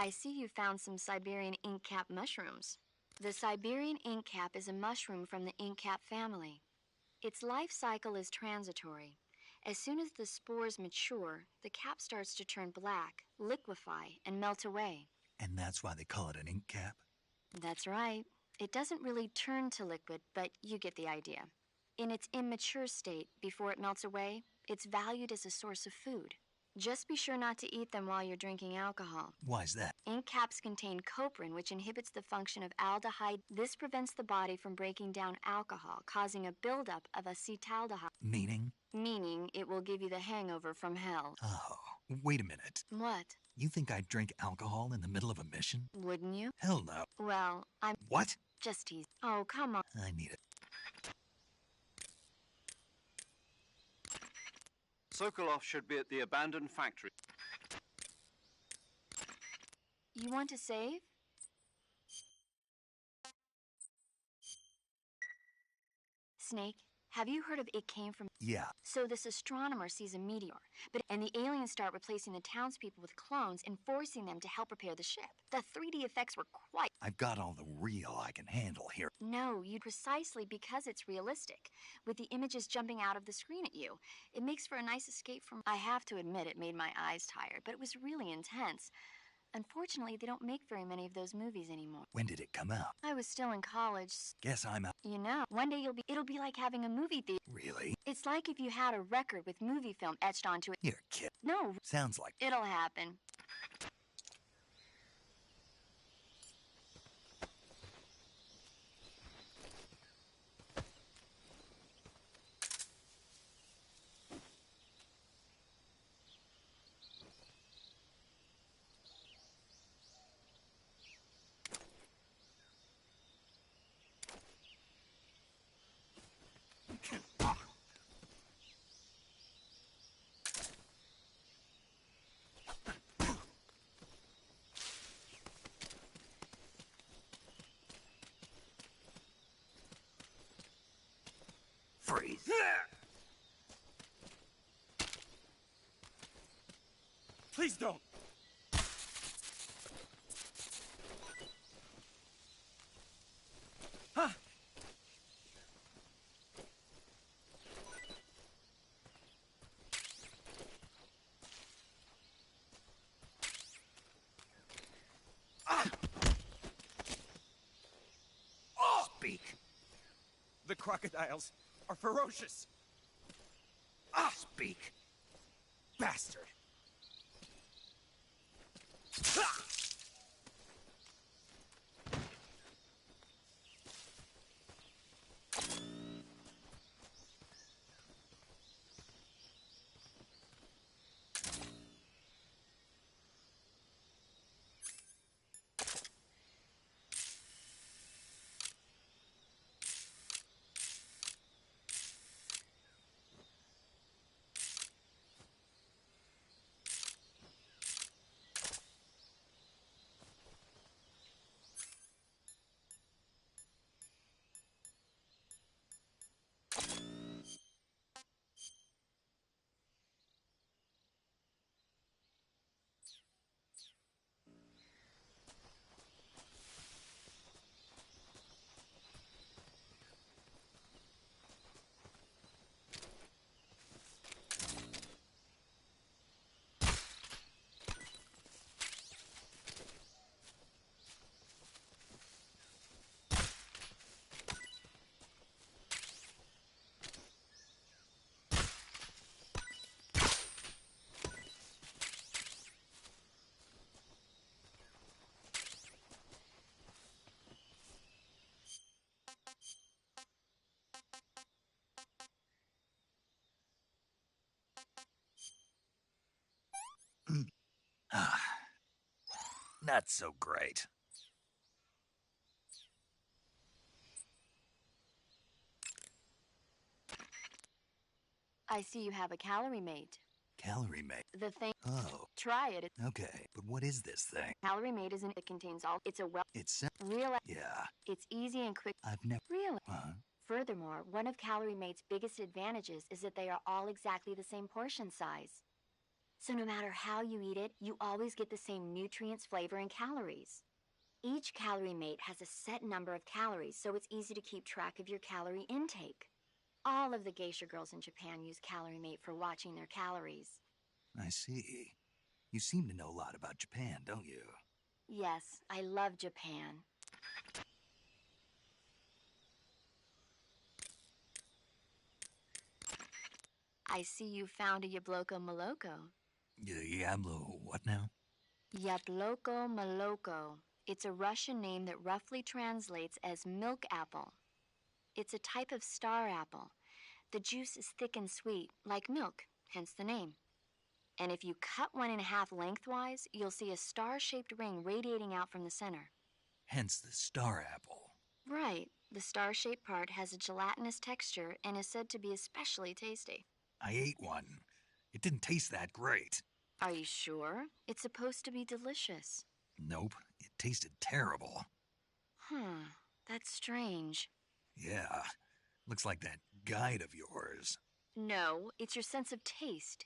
I see you found some Siberian ink cap mushrooms. The Siberian ink cap is a mushroom from the ink cap family. Its life cycle is transitory. As soon as the spores mature, the cap starts to turn black, liquefy, and melt away. And that's why they call it an ink cap? That's right. It doesn't really turn to liquid, but you get the idea. In its immature state, before it melts away, it's valued as a source of food. Just be sure not to eat them while you're drinking alcohol. Why's that? Ink caps contain coprin, which inhibits the function of aldehyde. This prevents the body from breaking down alcohol, causing a buildup of acetaldehyde. Meaning? Meaning it will give you the hangover from hell. Oh, wait a minute. What? You think I'd drink alcohol in the middle of a mission? Wouldn't you? Hell no. Well, I'm What? just teasing. Oh, come on. I need it. Sokolov should be at the abandoned factory. You want to save? Snake, have you heard of It Came From? Yeah. So this astronomer sees a meteor, and the aliens start replacing the townspeople with clones and forcing them to help repair the ship. The 3D effects were quite... I've got all the real I can handle here. No, you precisely because it's realistic, with the images jumping out of the screen at you. It makes for a nice escape from... I have to admit it made my eyes tired, but it was really intense. Unfortunately, they don't make very many of those movies anymore. When did it come out? I was still in college. Guess I'm out. You know, one day it'll be like having a movie theater. Really? It's like if you had a record with movie film etched onto it. You're kidding. No. Sounds like... It'll happen. Freeze. Please don't! Huh? Speak. The crocodiles are ferocious! Speak. Bastard! Not so great. I see you have a calorie mate. Calorie mate. The thing... Oh, Try it. okay. But what is this thing? Calorie mate isn't... It contains all... It's a well... It's... Real... Yeah. It's easy and quick... I've never... Really? Huh? Furthermore, one of Calorie Mate's biggest advantages is that they are all exactly the same portion size. So no matter how you eat it, you always get the same nutrients, flavor, and calories. Each calorie mate has a set number of calories, so it's easy to keep track of your calorie intake. All of the geisha girls in Japan use Calorie Mate for watching their calories. I see. You seem to know a lot about Japan, don't you? Yes, I love Japan. I see you found a Yabloko Moloko. Yablo, what now? Yabloko Moloko. It's a Russian name that roughly translates as milk apple. It's a type of star apple. The juice is thick and sweet, like milk, hence the name. And if you cut one in half lengthwise, you'll see a star-shaped ring radiating out from the center. Hence the star apple. Right. The star-shaped part has a gelatinous texture and is said to be especially tasty. I ate one. It didn't taste that great. Are you sure? It's supposed to be delicious. Nope, it tasted terrible. That's strange. Yeah, looks like that guide of yours. No, it's your sense of taste.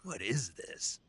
What is this?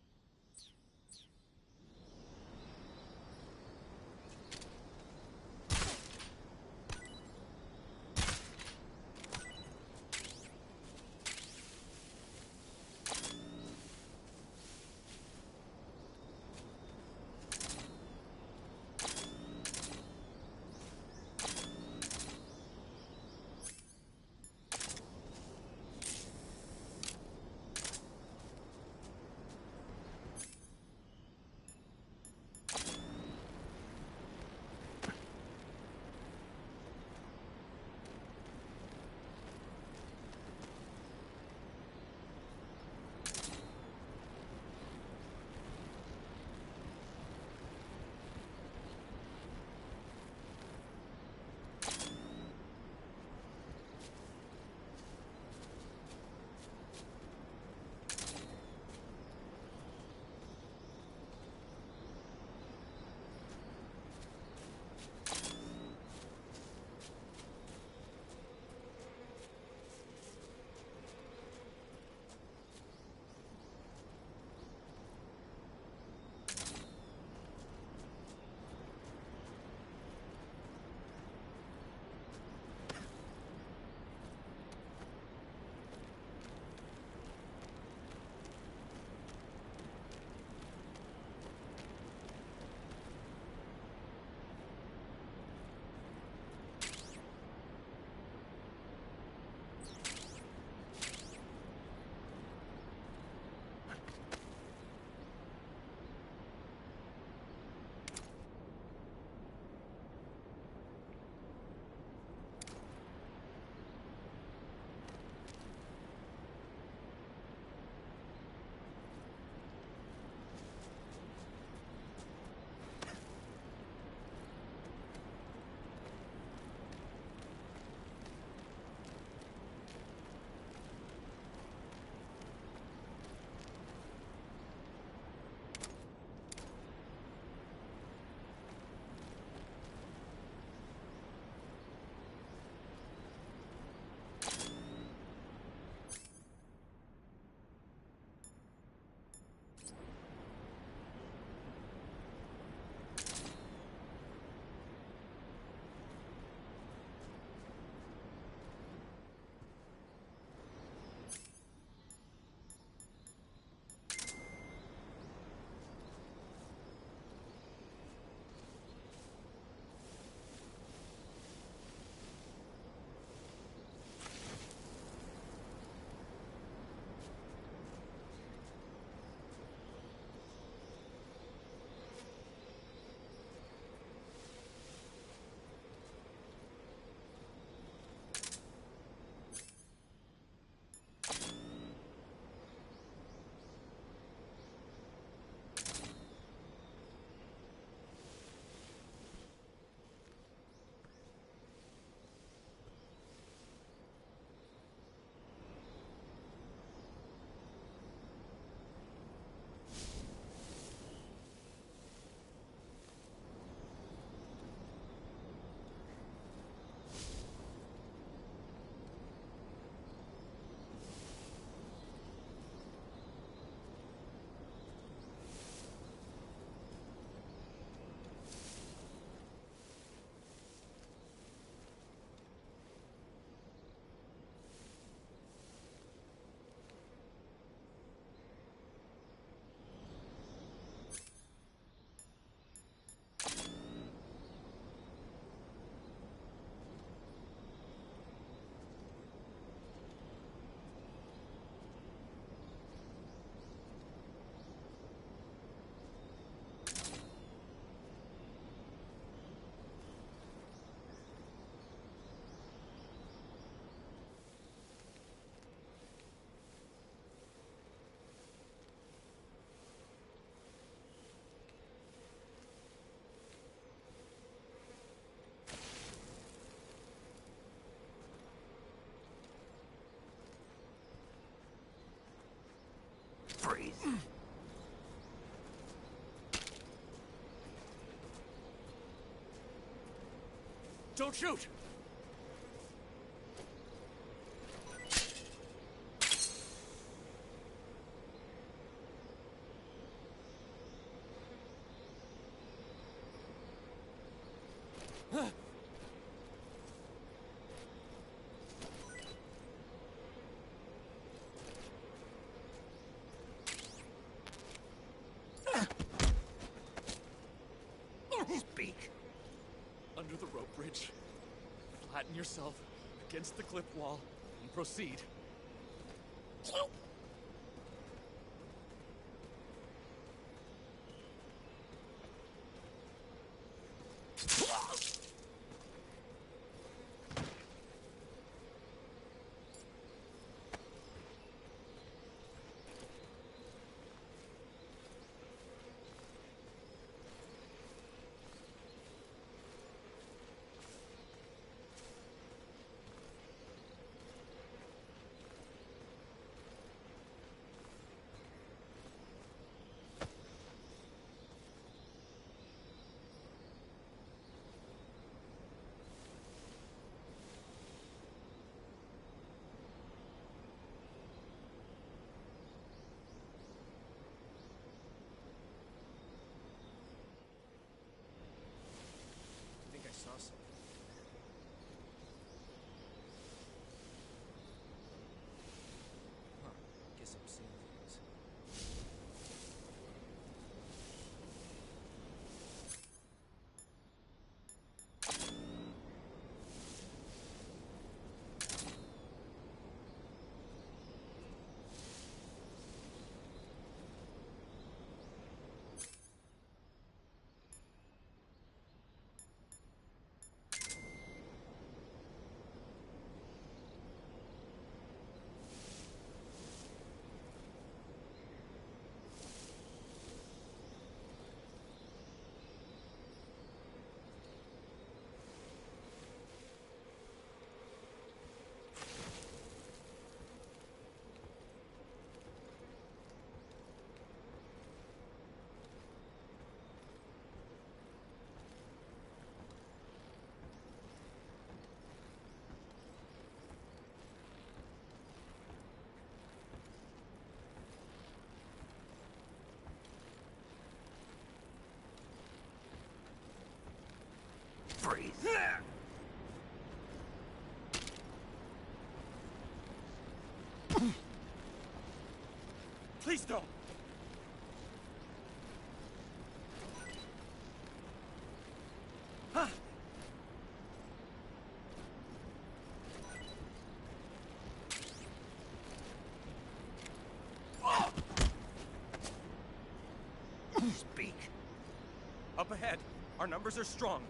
Freeze. Don't shoot! Speak. Under the rope bridge. Flatten yourself against the cliff wall and proceed. I think I saw something. Huh. Guess I'm seeing things. Freeze. Please don't! Speak. Up ahead. Our numbers are strong.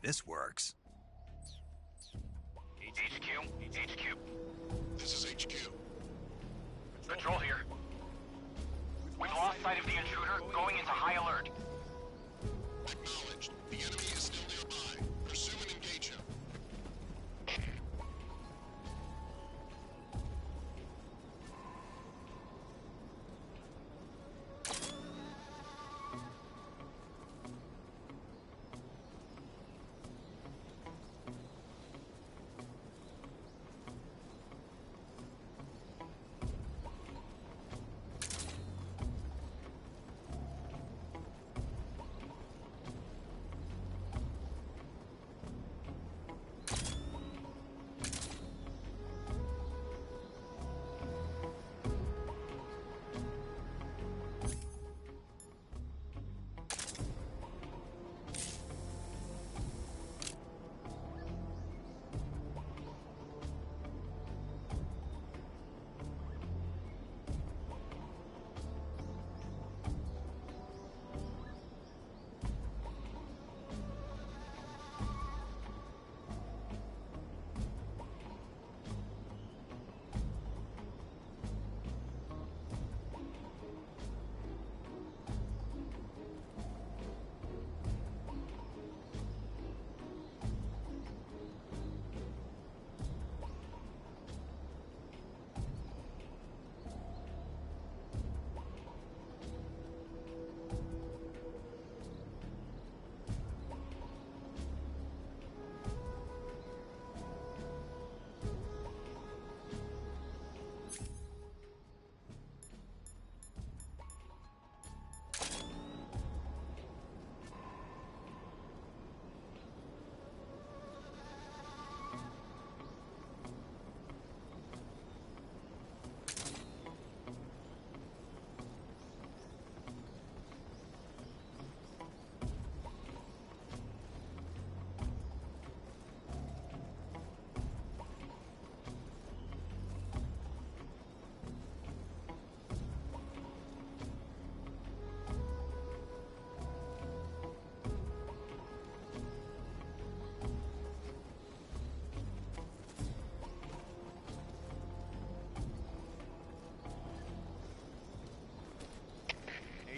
this works. HQ? HQ. This is HQ. Patrol here. We've lost sight of the intruder, going into high alert. Acknowledged. The enemy is still nearby. Pursue and engage him.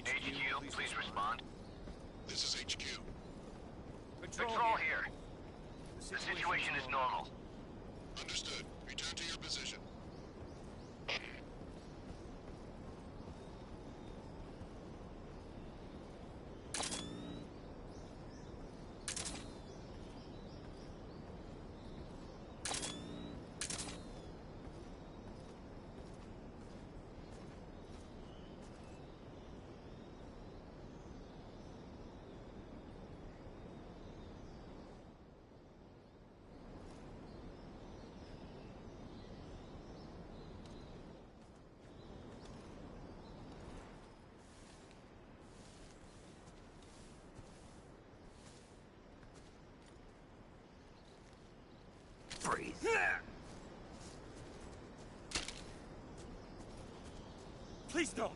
HQ, please respond. This is HQ. Patrol here. The situation is normal. Understood. Return to your position. Freeze. Please don't!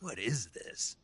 What is this?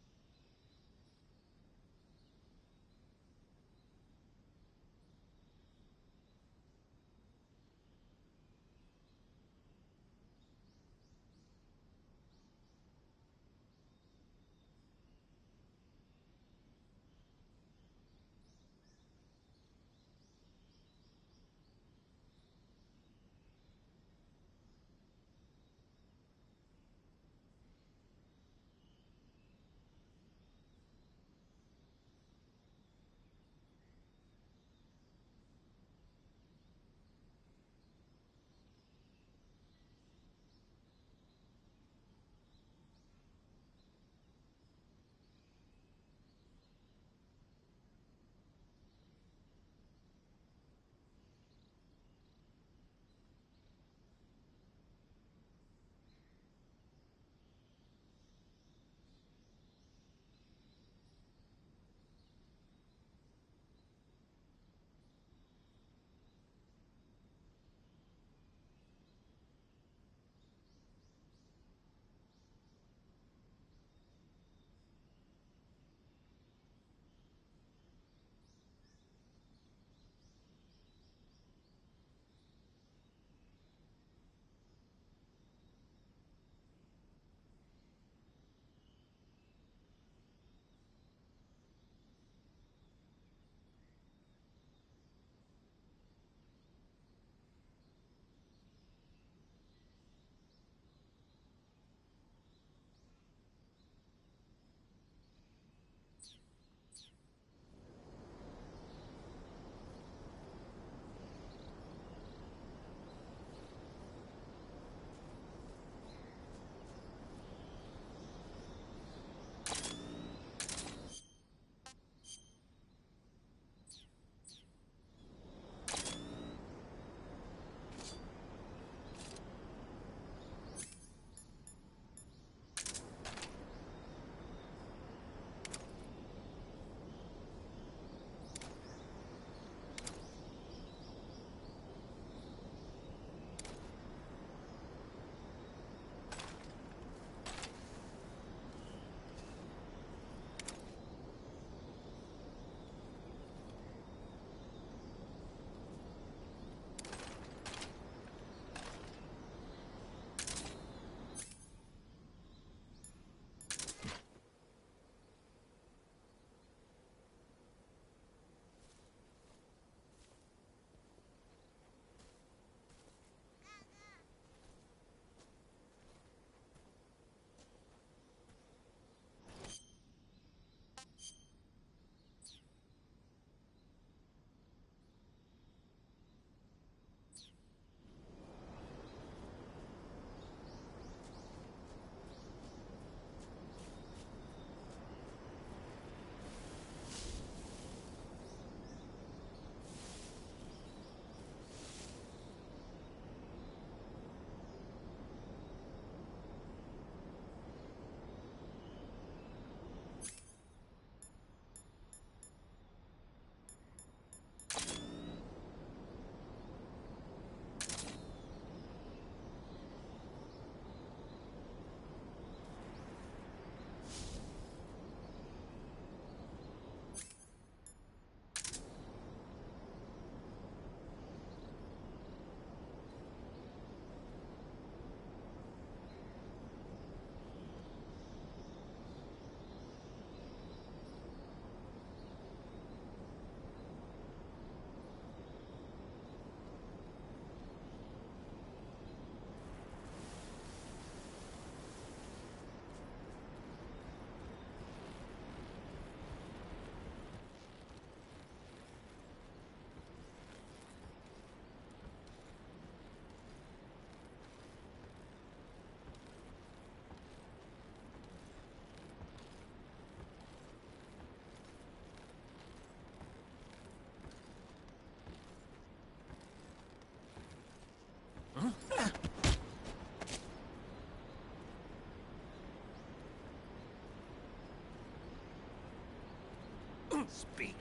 Speak.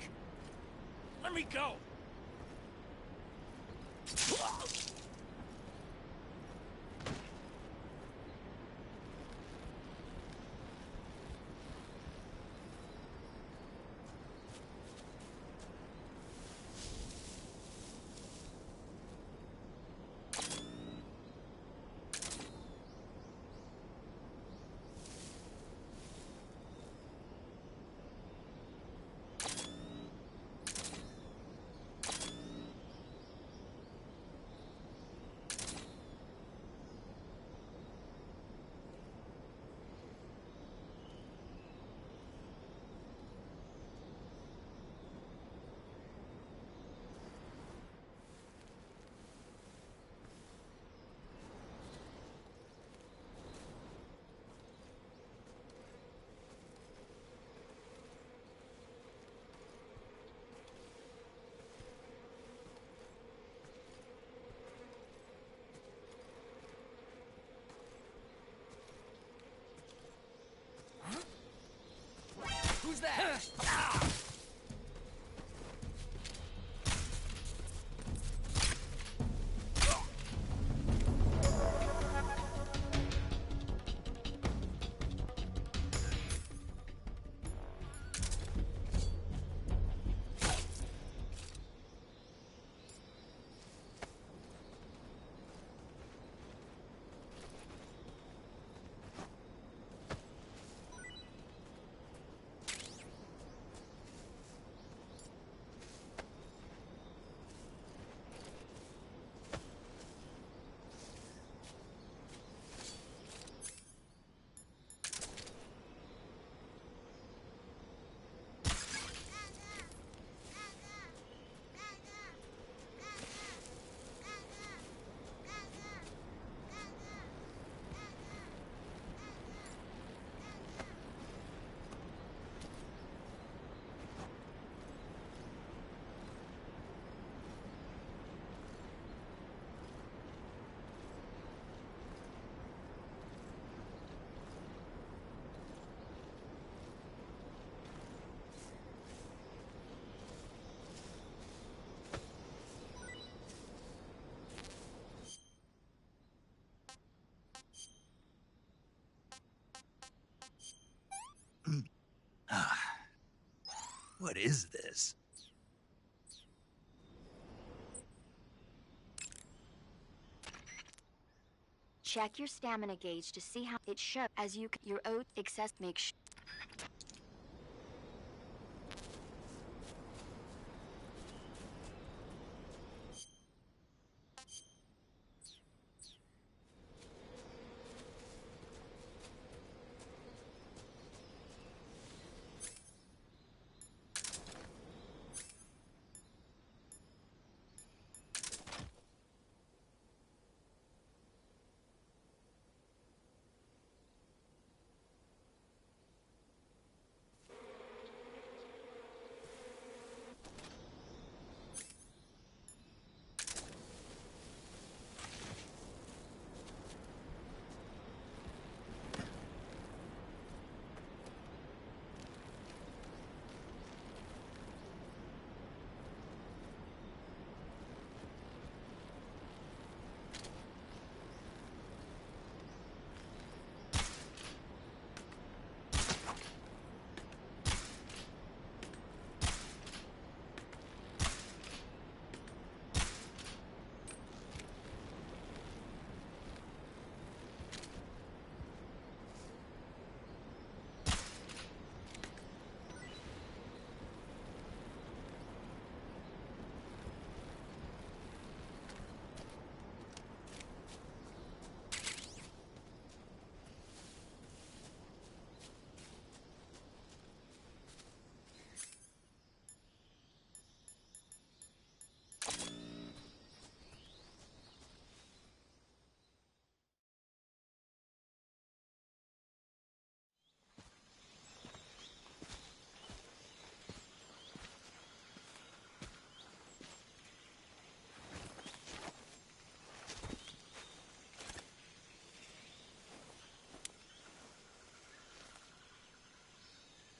Let me go! Who's that? What is this? Check your stamina gauge to see how it shows as your oath excess make sure.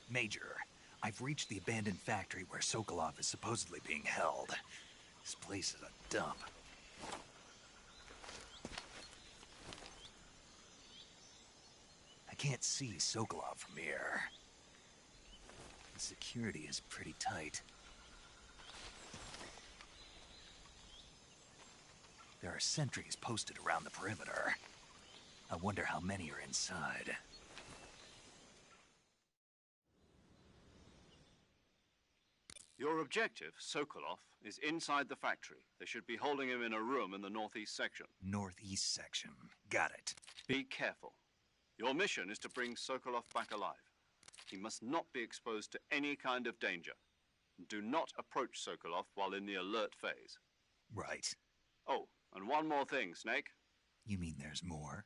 Major, I've reached the abandoned factory where Sokolov is supposedly being held. This place is a dump. I can't see Sokolov from here. The security is pretty tight. There are sentries posted around the perimeter. I wonder how many are inside. Your objective, Sokolov, is inside the factory. They should be holding him in a room in the northeast section. Northeast section. Got it. Be careful. Your mission is to bring Sokolov back alive. He must not be exposed to any kind of danger. Do not approach Sokolov while in the alert phase. Right. Oh, and one more thing, Snake. You mean there's more?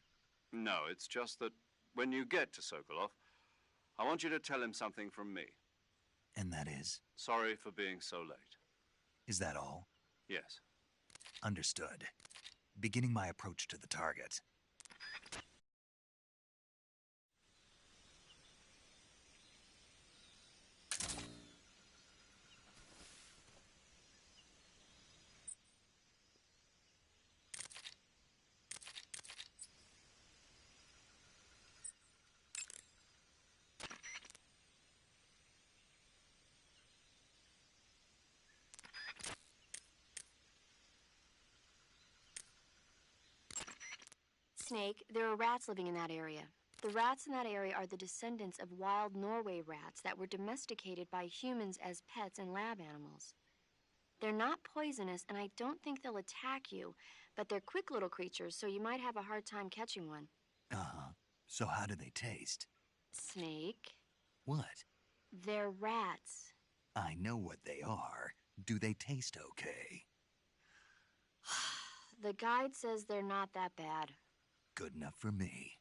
No, it's just that when you get to Sokolov, I want you to tell him something from me. And that is? Sorry for being so late. Is that all? Yes. Understood. Beginning my approach to the target. Snake, there are rats living in that area. The rats in that area are the descendants of wild Norway rats that were domesticated by humans as pets and lab animals. They're not poisonous, and I don't think they'll attack you, but they're quick little creatures, so you might have a hard time catching one. Uh-huh. So how do they taste? Snake, What? they're rats. I know what they are. Do they taste okay? The guide says they're not that bad. Good enough for me.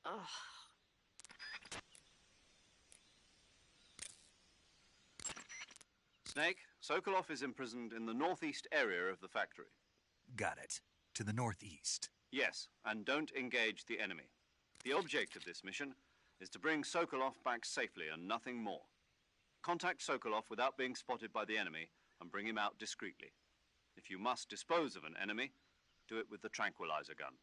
Ugh. Snake, Sokolov is imprisoned in the northeast area of the factory. Got it. To the northeast. Yes, and don't engage the enemy. The object of this mission is to bring Sokolov back safely and nothing more. Contact Sokolov without being spotted by the enemy and bring him out discreetly. If you must dispose of an enemy, do it with the tranquilizer gun.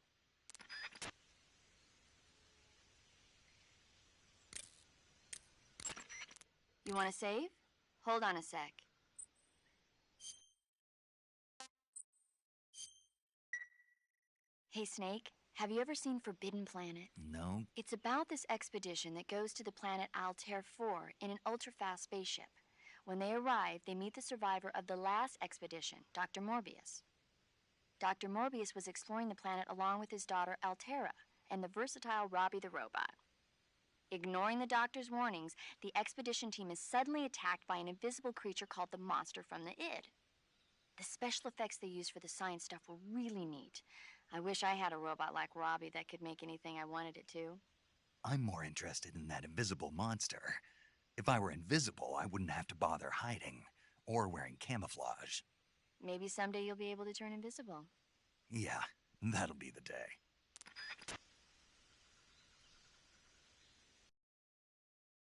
You want to save? Hold on a sec. Hey, Snake, have you ever seen Forbidden Planet? No? It's about this expedition that goes to the planet Altair 4 in an ultra-fast spaceship. When they arrive, they meet the survivor of the last expedition, Dr. Morbius. Dr. Morbius was exploring the planet along with his daughter Altera and the versatile Robbie the robot. Ignoring the doctor's warnings, the expedition team is suddenly attacked by an invisible creature called the Monster from the Id. The special effects they used for the science stuff were really neat. I wish I had a robot like Robbie that could make anything I wanted it to. I'm more interested in that invisible monster. If I were invisible, I wouldn't have to bother hiding or wearing camouflage. Maybe someday you'll be able to turn invisible. Yeah, that'll be the day.